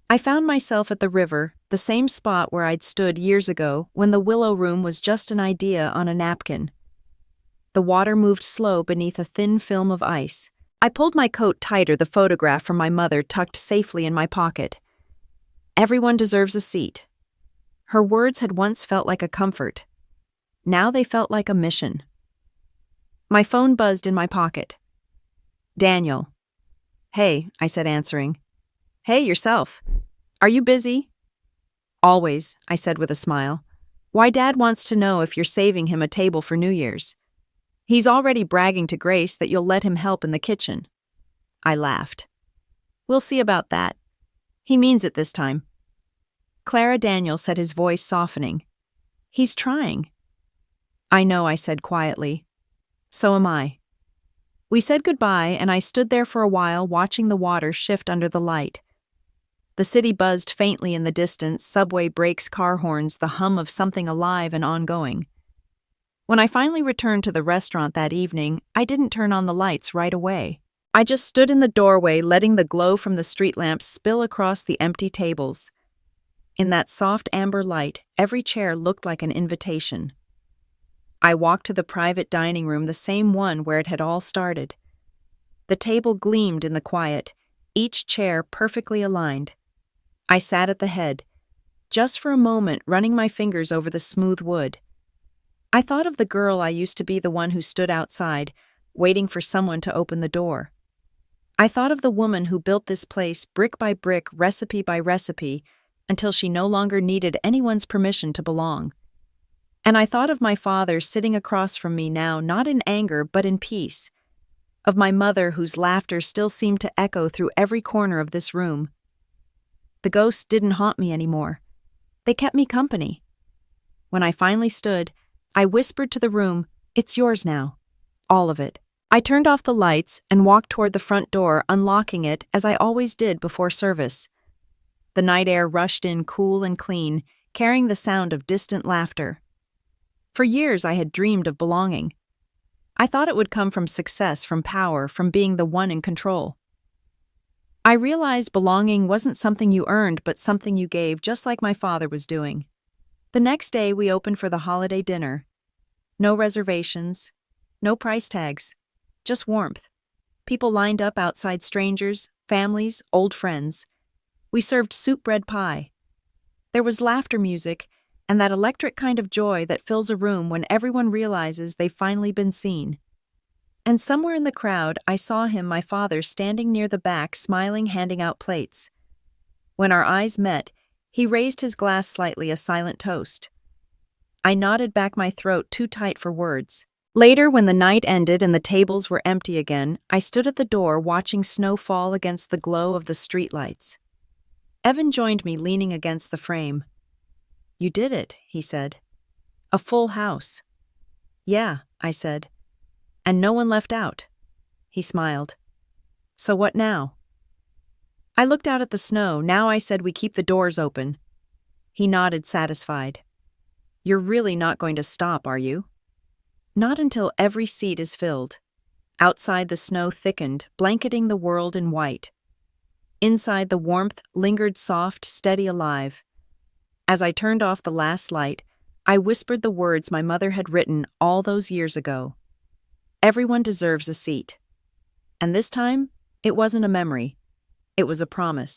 Speaker 1: I found myself at the river, the same spot where I'd stood years ago when the Willow Room was just an idea on a napkin. The water moved slow beneath a thin film of ice. I pulled my coat tighter, the photograph from my mother tucked safely in my pocket. "Everyone deserves a seat." Her words had once felt like a comfort. Now they felt like a mission. My phone buzzed in my pocket. "Daniel." "Hey," I said, answering. "Hey, yourself. Are you busy?" "Always," I said with a smile. "Why, Dad wants to know if you're saving him a table for New Year's. He's already bragging to Grace that you'll let him help in the kitchen." I laughed. "We'll see about that. He means it this time." Clara, Daniel said, his voice softening. "He's trying." "I know," I said quietly. "So am I." We said goodbye, and I stood there for a while watching the water shift under the light. The city buzzed faintly in the distance, subway brakes, car horns, the hum of something alive and ongoing. When I finally returned to the restaurant that evening, I didn't turn on the lights right away. I just stood in the doorway, letting the glow from the street lamps spill across the empty tables. In that soft amber light, every chair looked like an invitation. I walked to the private dining room, the same one where it had all started. The table gleamed in the quiet, each chair perfectly aligned. I sat at the head, just for a moment, running my fingers over the smooth wood. I thought of the girl I used to be, the one who stood outside, waiting for someone to open the door. I thought of the woman who built this place brick by brick, recipe by recipe, until she no longer needed anyone's permission to belong. And I thought of my father sitting across from me now, not in anger but in peace. Of my mother whose laughter still seemed to echo through every corner of this room. The ghosts didn't haunt me anymore. They kept me company. When I finally stood, I whispered to the room, "It's yours now. All of it." I turned off the lights and walked toward the front door, unlocking it as I always did before service. The night air rushed in cool and clean, carrying the sound of distant laughter. For years I had dreamed of belonging. I thought it would come from success, from power, from being the one in control. I realized belonging wasn't something you earned, but something you gave, just like my father was doing. The next day we opened for the holiday dinner. No reservations, no price tags, just warmth. People lined up outside, strangers, families, old friends. We served soup bread pie. There was laughter music, and that electric kind of joy that fills a room when everyone realizes they've finally been seen. And somewhere in the crowd, I saw him, my father, standing near the back, smiling, handing out plates. When our eyes met, he raised his glass slightly, a silent toast. I nodded back, my throat too tight for words. Later, when the night ended and the tables were empty again, I stood at the door watching snow fall against the glow of the streetlights. Evan joined me, leaning against the frame. "You did it," he said. "A full house." "Yeah," I said. "And no one left out." He smiled. "So what now?" I looked out at the snow. "Now," I said, "we keep the doors open." He nodded, satisfied. "You're really not going to stop, are you?" "Not until every seat is filled." Outside, the snow thickened, blanketing the world in white. Inside, the warmth lingered, soft, steady, alive. As I turned off the last light, I whispered the words my mother had written all those years ago. "Everyone deserves a seat." And this time, it wasn't a memory. It was a promise.